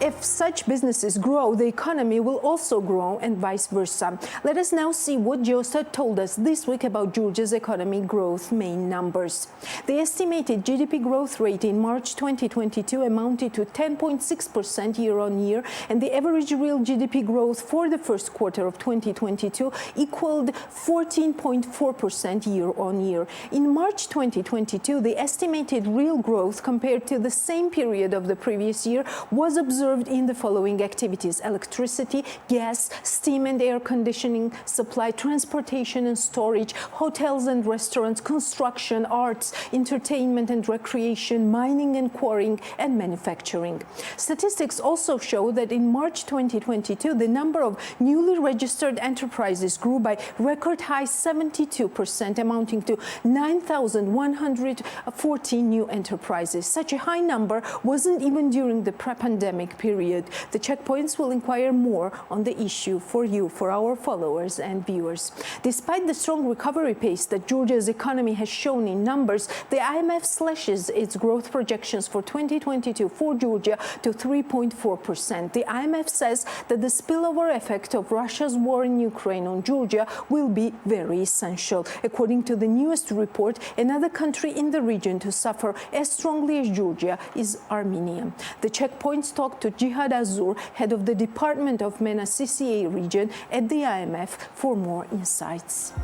If such businesses grow, the economy will also grow and vice versa. Let us now see what Geostat told us this week about Georgia's economy growth main numbers. The estimated GDP growth rate in March 2022 amounted to 10.6% year-on-year, and the average real GDP growth for the first quarter of 2022 equaled 14.4% year-on-year. In March 2022, the estimated real growth compared to the same period of the previous year was observed in the following activities: electricity, gas, steam and air conditioning, supply, transportation and storage, hotels and restaurants, construction, arts, entertainment and recreation, mining and quarrying, and manufacturing. Statistics also show that in March 2022, the number of newly registered enterprises grew by record high 72%, amounting to 9,114 new enterprises. Such a high number wasn't even during the pre-pandemic period. The checkpoints will inquire more on the issue for you, for our followers and viewers. Despite the strong recovery pace that Georgia's economy has shown in numbers, the IMF slashes its growth projections for 2022 for Georgia to 3.4%. The IMF says that the spillover effect of Russia's war in Ukraine on Georgia will be very essential. According to the newest report, another country in the region to suffer as strongly as Georgia is Armenia. The checkpoints talked to Jihad Azur, head of the Department of MENA CCA region at the IMF, for more insights.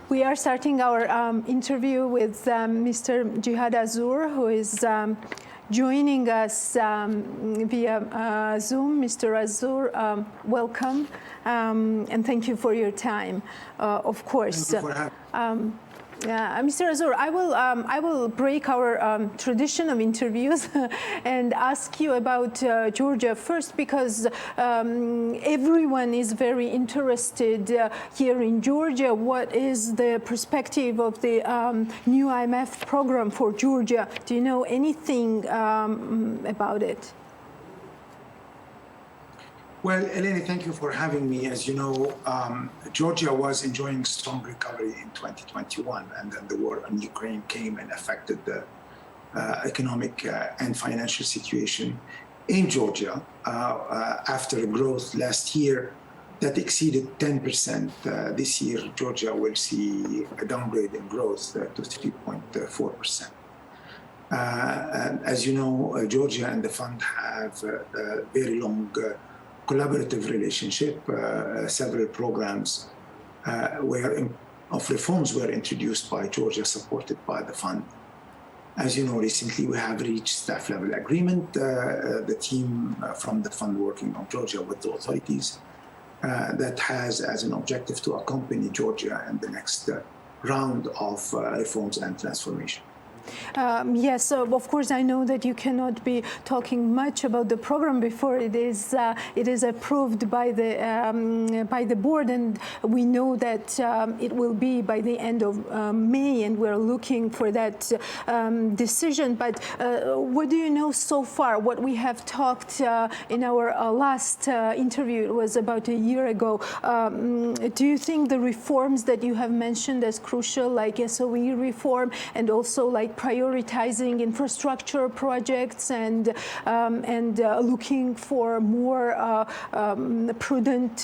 We are starting our interview with Mr. Jihad Azur, who is joining us via Zoom. Mr. Azur, welcome, and thank you for your time, of course. Thank you for having me. Mr. Azur, I will break our tradition of interviews and ask you about Georgia first, because everyone is very interested here in Georgia. What is the perspective of the new IMF program for Georgia? Do you know anything about it? Well, Eleni, thank you for having me. As you know, Georgia was enjoying strong recovery in 2021, and then the war in Ukraine came and affected the economic and financial situation in Georgia. After growth last year, that exceeded 10%. This year, Georgia will see a downgrade in growth to 3.4%. As you know, Georgia and the fund have a very long collaborative relationship. Several programs of reforms were introduced by Georgia, supported by the fund. As you know, recently we have reached staff level agreement. The team from the fund working on Georgia with the authorities that has as an objective to accompany Georgia in the next round of reforms and transformation. Yes, of course, I know that you cannot be talking much about the program before it is approved by the board, and we know that it will be by the end of May, and we're looking for that decision. But what do you know so far? What we have talked in our last interview, it was about a year ago. Do you think the reforms that you have mentioned as crucial, like SOE reform and also like prioritizing infrastructure projects and looking for more prudent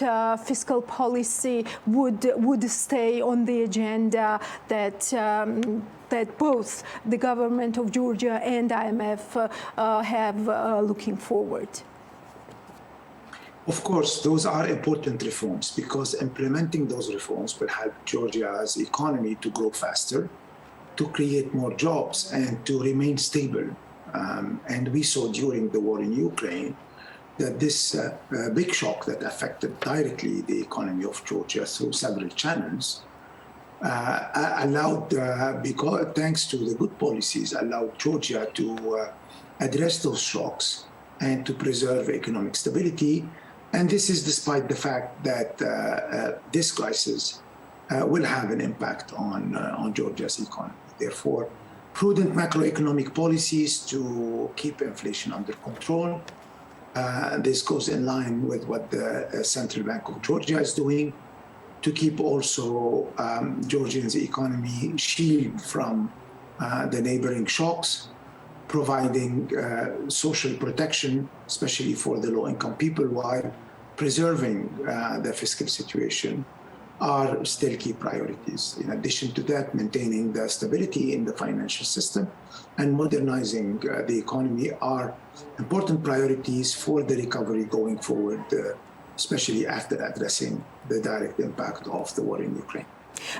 fiscal policy would stay on the agenda that both the government of Georgia and IMF have looking forward? Of course, those are important reforms because implementing those reforms will help Georgia's economy to grow faster, to create more jobs, and to remain stable. And we saw during the war in Ukraine that this big shock that affected directly the economy of Georgia through several channels allowed, because thanks to the good policies, allowed Georgia to address those shocks and to preserve economic stability. And this is despite the fact that this crisis will have an impact on Georgia's economy. Therefore, prudent macroeconomic policies to keep inflation under control. This goes in line with what the Central Bank of Georgia is doing to keep also Georgia's economy shielded from the neighboring shocks, providing social protection, especially for the low-income people, while preserving the fiscal situation, are still key priorities. In addition to that, maintaining the stability in the financial system and modernizing the economy are important priorities for the recovery going forward, especially after addressing the direct impact of the war in Ukraine.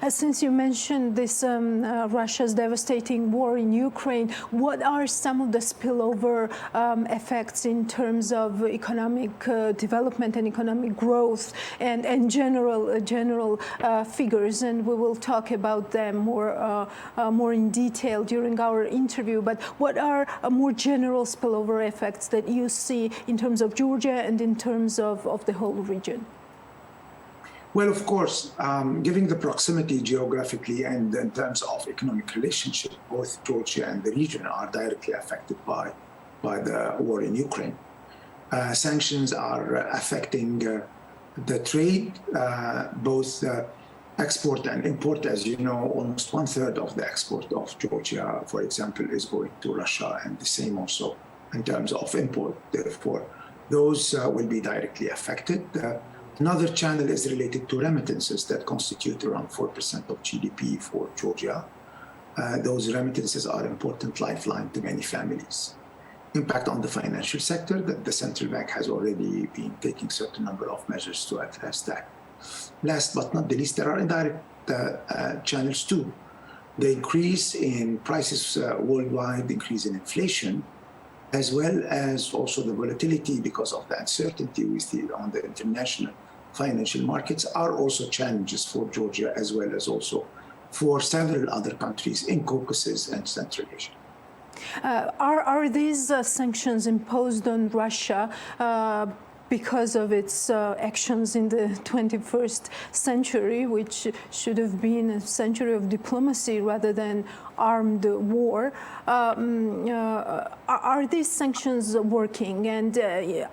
Since you mentioned this Russia's devastating war in Ukraine, what are some of the spillover effects in terms of economic development and economic growth and general figures? And we will talk about them more in detail during our interview. But what are more general spillover effects that you see in terms of Georgia and in terms of the whole region? Well, of course, given the proximity geographically and in terms of economic relationship, both Georgia and the region are directly affected by the war in Ukraine. Sanctions are affecting the trade, both export and import. As you know, almost 1/3 of the export of Georgia, for example, is going to Russia, and the same also in terms of import. Therefore, those will be directly affected. Another channel is related to remittances that constitute around 4% of GDP for Georgia. Those remittances are an important lifeline to many families. Impact on the financial sector, that the central bank has already been taking certain number of measures to address that. Last but not the least, there are indirect channels too. The increase in prices worldwide, the increase in inflation, as well as also the volatility because of the uncertainty we see on the international financial markets are also challenges for Georgia, as well as also for several other countries in Caucasus and Central Asia. Are these sanctions imposed on Russia because of its actions in the 21st century, which should have been a century of diplomacy rather than armed war? Are these sanctions working? And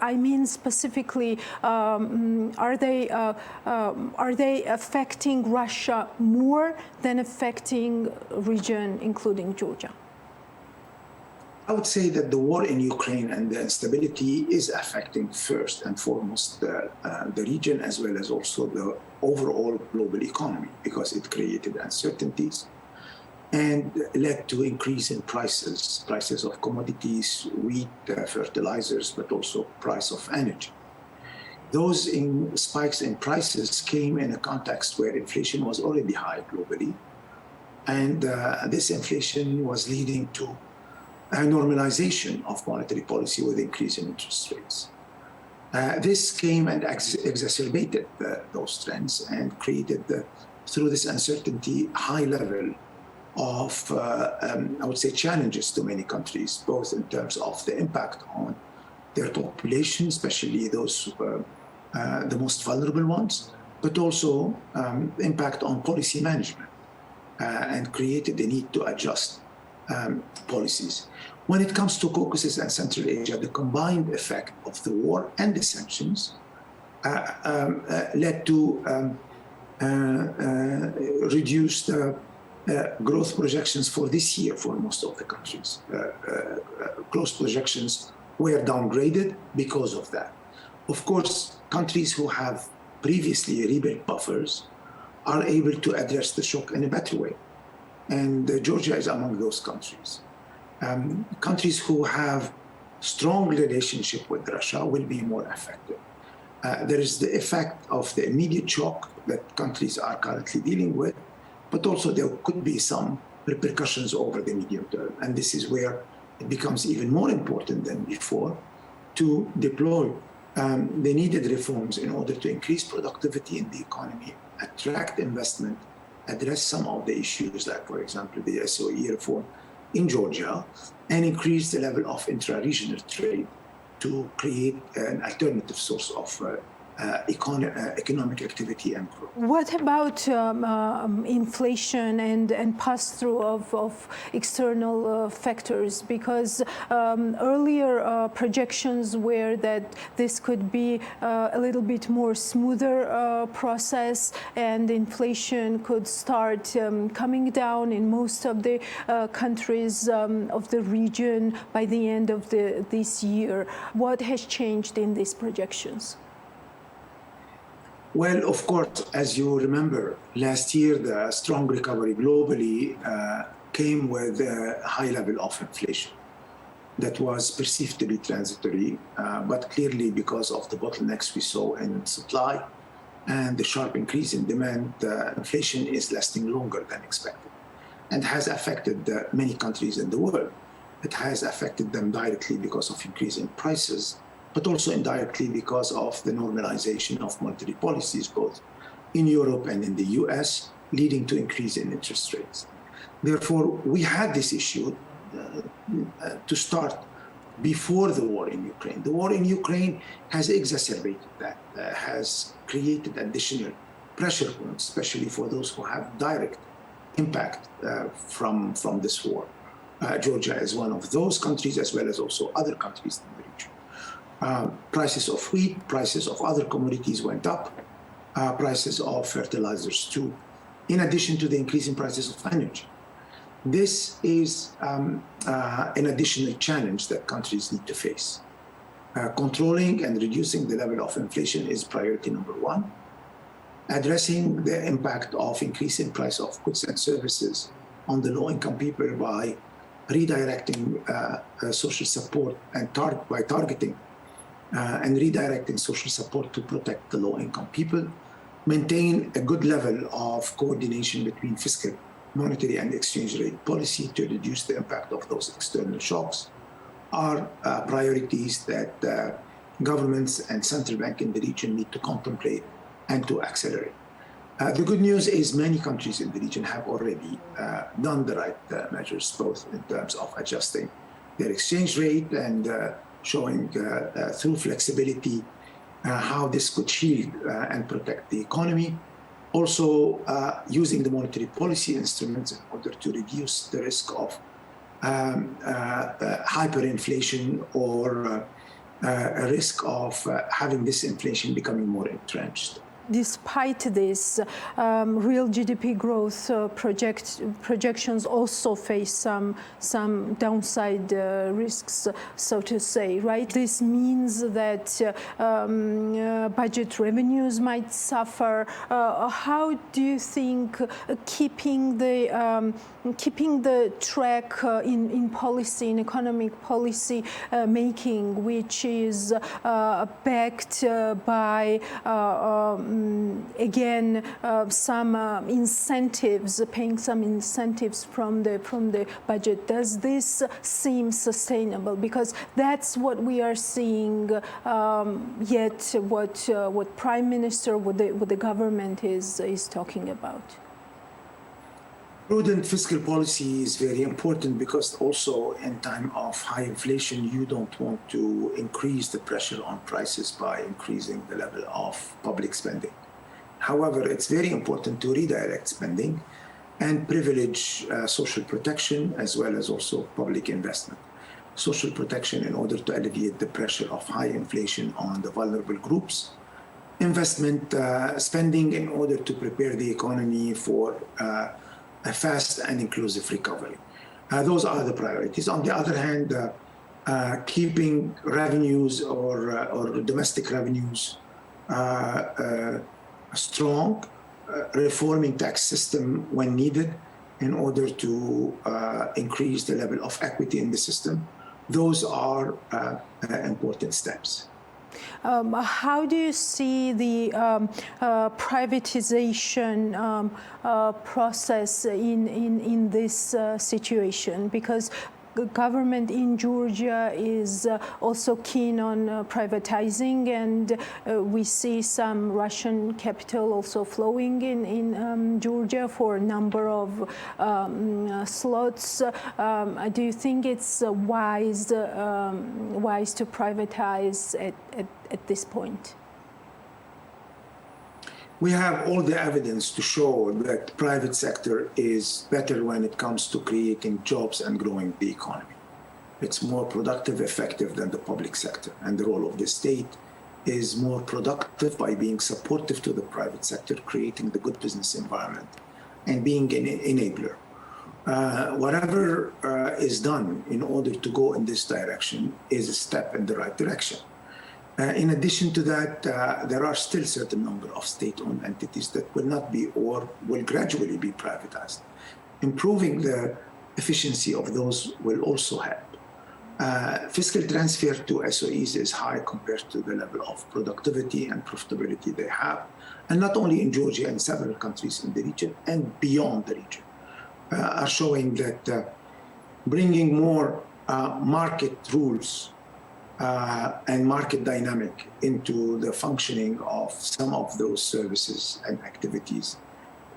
I mean specifically, are they affecting Russia more than affecting region, including Georgia? I would say that the war in Ukraine and the instability is affecting first and foremost the region as well as also the overall global economy, because it created uncertainties and led to increase in prices of commodities, wheat, fertilizers, but also price of energy. Those spikes in prices came in a context where inflation was already high globally, and this inflation was leading to a normalization of monetary policy with increase in interest rates. This came and exacerbated those trends and created, through this uncertainty, high level of, I would say, challenges to many countries, both in terms of the impact on their population, especially those, the most vulnerable ones, but also impact on policy management, and created the need to adjust policies. When it comes to Caucasus and Central Asia, the combined effect of the war and the sanctions led to reduced growth projections for this year for most of the countries. Growth projections were downgraded because of that. Of course, countries who have previously rebuilt buffers are able to address the shock in a better way. And Georgia is among those countries. Countries who have strong relationship with Russia will be more affected. There is the effect of the immediate shock that countries are currently dealing with, but also there could be some repercussions over the medium term. And this is where it becomes even more important than before to deploy the needed reforms in order to increase productivity in the economy, attract investment, address some of the issues like, for example, the SOE reform in Georgia, and increase the level of intra-regional trade to create an alternative source of economic activity and growth. What about inflation and pass-through of external factors? Because earlier projections were that this could be a little bit more smoother process, and inflation could start coming down in most of the countries of the region by the end of this year. What has changed in these projections? Well, of course, as you remember, last year, the strong recovery globally came with a high level of inflation that was perceived to be transitory, but clearly because of the bottlenecks we saw in supply and the sharp increase in demand, inflation is lasting longer than expected and has affected many countries in the world. It has affected them directly because of increase in prices, but also indirectly because of the normalization of monetary policies, both in Europe and in the US, leading to increase in interest rates. Therefore, we had this issue to start before the war in Ukraine. The war in Ukraine has exacerbated that, has created additional pressure points, especially for those who have direct impact from this war. Georgia is one of those countries, as well as also other countries in the region. Prices of wheat, prices of other commodities went up, prices of fertilizers too, in addition to the increase in prices of energy. This is an additional challenge that countries need to face. Controlling and reducing the level of inflation is priority number one. Addressing the impact of increasing price of goods and services on the low-income people by redirecting social support and by targeting and redirecting social support to protect the low-income people, maintain a good level of coordination between fiscal, monetary, and exchange rate policy to reduce the impact of those external shocks, are priorities that governments and central bank in the region need to contemplate and to accelerate. The good news is many countries in the region have already done the right measures, both in terms of adjusting their exchange rate and showing through flexibility how this could shield and protect the economy. Also using the monetary policy instruments in order to reduce the risk of hyperinflation or a risk of having this inflation becoming more entrenched. despite this, real GDP growth projections also face some downside risks, so to say, right? This means that budget revenues might suffer. How do you think keeping the track in policy, in economic policy making, which is backed by again some incentives, paying some incentives from the budget, does this seem sustainable? Because that's what we are seeing. Yet what Prime Minister, what the government is talking about. Prudent fiscal policy is very important because also in time of high inflation, you don't want to increase the pressure on prices by increasing the level of public spending. However, it's very important to redirect spending and privilege social protection as well as also public investment. Social protection in order to alleviate the pressure of high inflation on the vulnerable groups. Investment spending in order to prepare the economy for a fast and inclusive recovery. Those are the priorities. On the other hand, keeping revenues or domestic revenues strong, reforming tax system when needed in order to increase the level of equity in the system. Those are important steps. How do you see the privatization process in this situation? Because the government in Georgia is also keen on privatizing, and we see some Russian capital also flowing in Georgia for a number of slots. Do you think it's wise to privatize at this point? We have all the evidence to show that the private sector is better when it comes to creating jobs and growing the economy. It's more productive, effective than the public sector. And the role of the state is more productive by being supportive to the private sector, creating the good business environment, and being an enabler. Whatever is done in order to go in this direction is a step in the right direction. In addition to that, there are still certain number of state-owned entities that will not be or will gradually be privatized. Improving the efficiency of those will also help. Fiscal transfer to SOEs is high compared to the level of productivity and profitability they have, and not only in Georgia, and several countries in the region and beyond the region, are showing that bringing more market rules and market dynamic into the functioning of some of those services and activities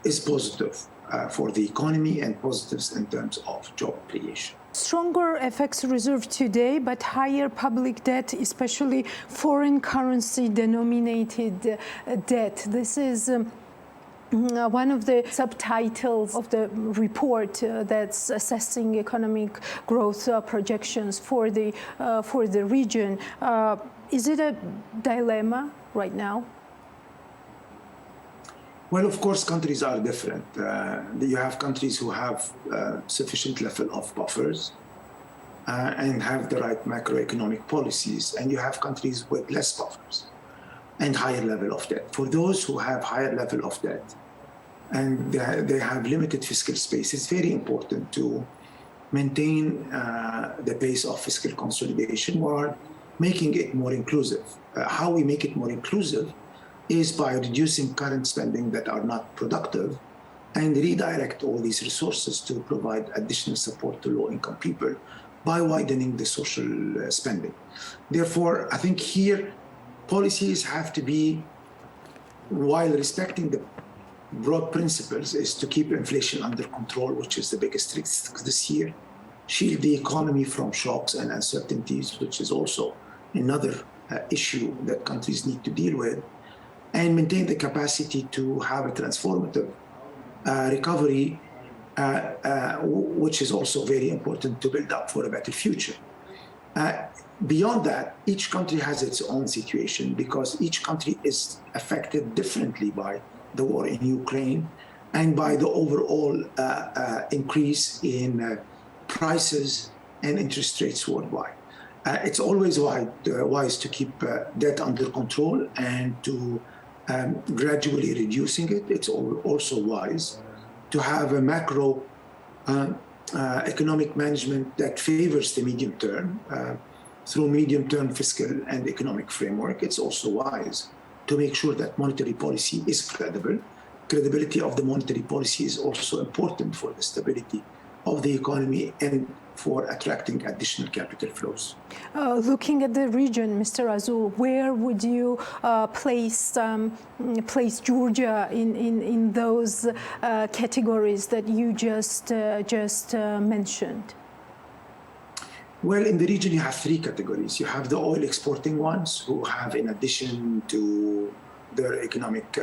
is positive for the economy and positives in terms of job creation. Stronger FX reserve today, but higher public debt, especially foreign currency denominated debt. This is one of the subtitles of the report that's assessing economic growth projections for the region. Is it a dilemma right now? Well, of course, countries are different. You have countries who have sufficient level of buffers and have the right macroeconomic policies, and you have countries with less buffers and higher level of debt. For those who have higher level of debt and they have limited fiscal space, it's very important to maintain the pace of fiscal consolidation while making it more inclusive. How we make it more inclusive is by reducing current spending that are not productive and redirect all these resources to provide additional support to low-income people by widening the social spending. Therefore, I think here policies have to be, while respecting the broad principles, is to keep inflation under control, which is the biggest risk this year, shield the economy from shocks and uncertainties, which is also another issue that countries need to deal with, and maintain the capacity to have a transformative recovery, which is also very important to build up for a better future. Beyond that, each country has its own situation because each country is affected differently by the war in Ukraine and by the overall increase in prices and interest rates worldwide. It's always wise to keep debt under control and to gradually reducing it. It's also wise to have a macro economic management that favors the medium term through medium-term fiscal and economic framework. It's also wise to make sure that monetary policy is credible. Credibility of the monetary policy is also important for the stability of the economy and for attracting additional capital flows. Looking at the region, Mr. Azul, where would you place Georgia in those categories that you just mentioned? Well, in the region, you have three categories. You have the oil exporting ones who have, in addition to their economic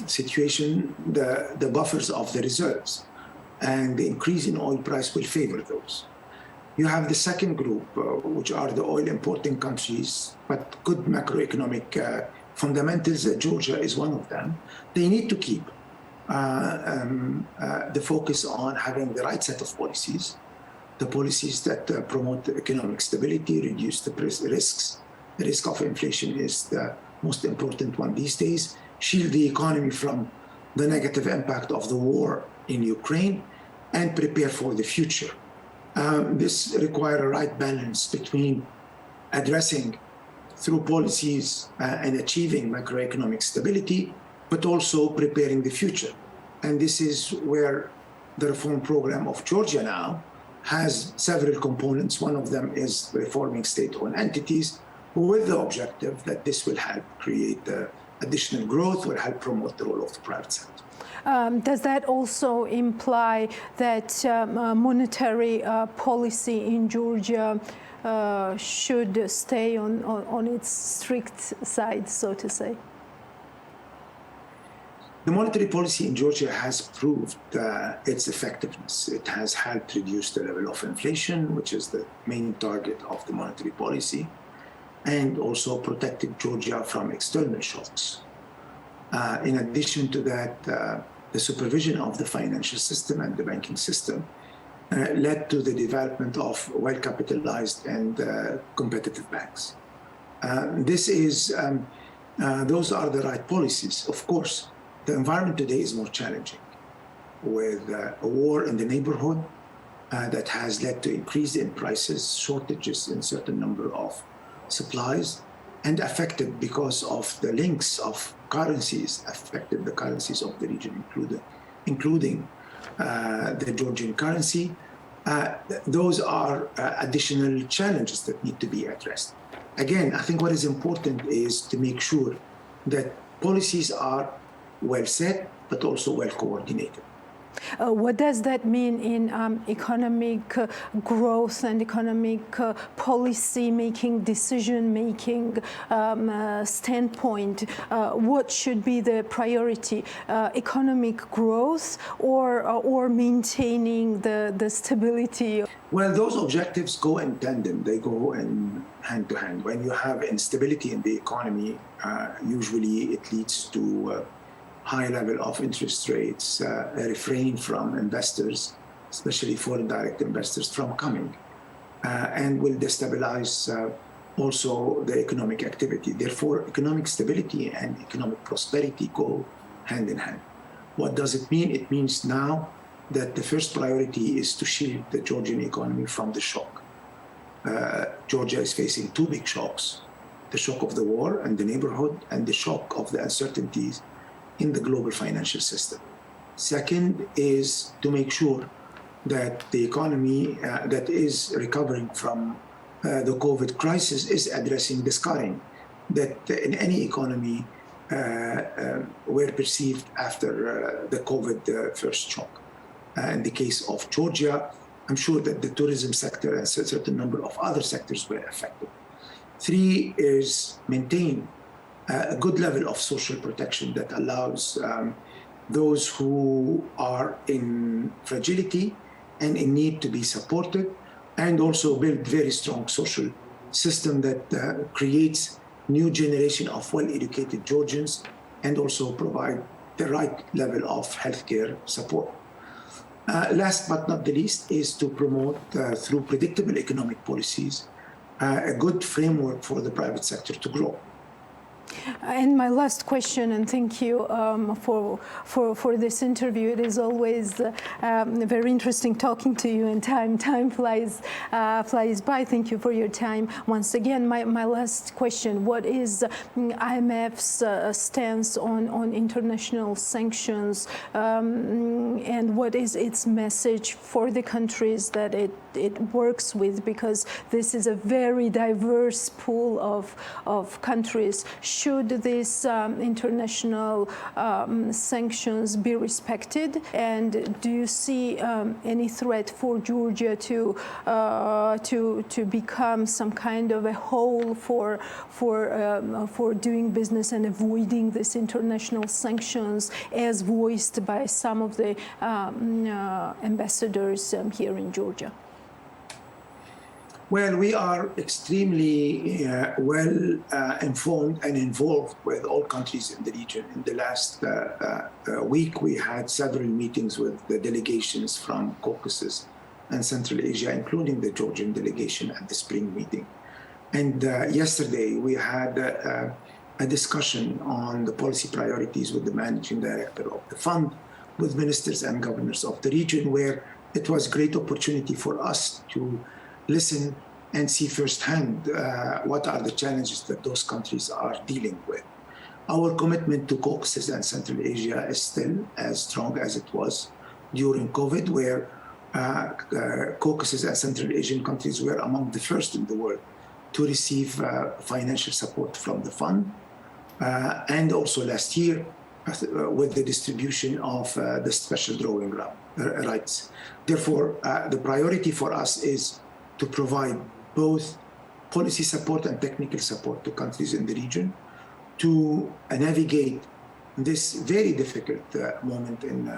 situation, the buffers of the reserves. And the increase in oil price will favor those. You have the second group, which are the oil importing countries, but good macroeconomic fundamentals. Georgia is one of them. They need to keep the focus on having the right set of policies, the policies that promote economic stability, reduce the risks. The risk of inflation is the most important one these days. Shield the economy from the negative impact of the war in Ukraine and prepare for the future. This requires a right balance between addressing through policies and achieving macroeconomic stability, but also preparing the future. And this is where the reform program of Georgia now has several components. One of them is reforming state-owned entities with the objective that this will help create additional growth, will help promote the role of the private sector. Does that also imply that monetary policy in Georgia should stay on its strict side, so to say? The monetary policy in Georgia has proved its effectiveness. It has helped reduce the level of inflation, which is the main target of the monetary policy, and also protected Georgia from external shocks. In addition to that, the supervision of the financial system and the banking system led to the development of well-capitalized and competitive banks. Those are the right policies. Of course, the environment today is more challenging with a war in the neighborhood that has led to increase in prices, shortages in certain number of supplies, and affected because of the links of currencies, affected the currencies of the region, including the Georgian currency. Those are additional challenges that need to be addressed. Again, I think what is important is to make sure that policies are well set, but also well coordinated. What does that mean in economic growth and economic policy making, decision making standpoint? What should be the priority? Economic growth or maintaining the stability? Well, those objectives go in tandem. They go in hand to hand. When you have instability in the economy, usually it leads to high level of interest rates, refrain from investors, especially foreign direct investors, from coming, and will destabilize also the economic activity. Therefore, economic stability and economic prosperity go hand in hand. What does it mean? It means now that the first priority is to shield the Georgian economy from the shock. Georgia is facing two big shocks: the shock of the war and the neighborhood, and the shock of the uncertainties in the global financial system. Second is to make sure that the economy that is recovering from the COVID crisis is addressing the scarring that in any economy were perceived after the COVID first shock. In the case of Georgia, I'm sure that the tourism sector and a certain number of other sectors were affected. Three is maintain a good level of social protection that allows those who are in fragility and in need to be supported, and also build very strong social system that creates new generation of well-educated Georgians and also provide the right level of healthcare support. Last but not the least is to promote through predictable economic policies a good framework for the private sector to grow. And my last question, and thank you for this interview. It is always very interesting talking to you, and time flies by. Thank you for your time once again. My last question: what is IMF's stance on international sanctions, and what is its message for the countries that it works with? Because this is a very diverse pool of countries. Should these international sanctions be respected? And do you see any threat for Georgia to become some kind of a whole for doing business and avoiding these international sanctions, as voiced by some of the ambassadors here in Georgia? Well, we are extremely well informed and involved with all countries in the region. In the last week, we had several meetings with the delegations from Caucasus and Central Asia, including the Georgian delegation at the spring meeting. And yesterday, we had a discussion on the policy priorities with the managing director of the fund, with ministers and governors of the region, where it was a great opportunity for us to listen and see firsthand what are the challenges that those countries are dealing with. Our commitment to Caucasus and Central Asia is still as strong as it was during COVID, where Caucasus and Central Asian countries were among the first in the world to receive financial support from the fund. And also last year, with the distribution of the special drawing rights. Therefore, the priority for us is to provide both policy support and technical support to countries in the region to navigate this very difficult moment in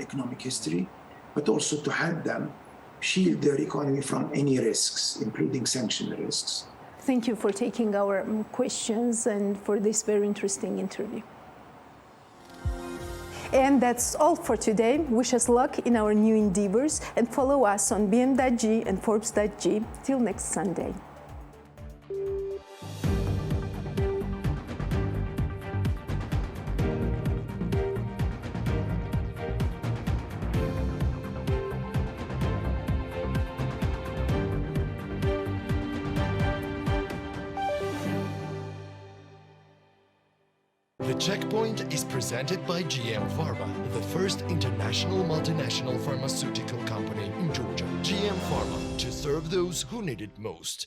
economic history, but also to help them shield their economy from any risks, including sanction risks. Thank you for taking our questions and for this very interesting interview. And that's all for today. Wish us luck in our new endeavors and follow us on BM.G and Forbes.G. Till next Sunday. The Checkpoint is presented by GM Pharma, the first international multinational pharmaceutical company in Georgia. GM Pharma, to serve those who need it most.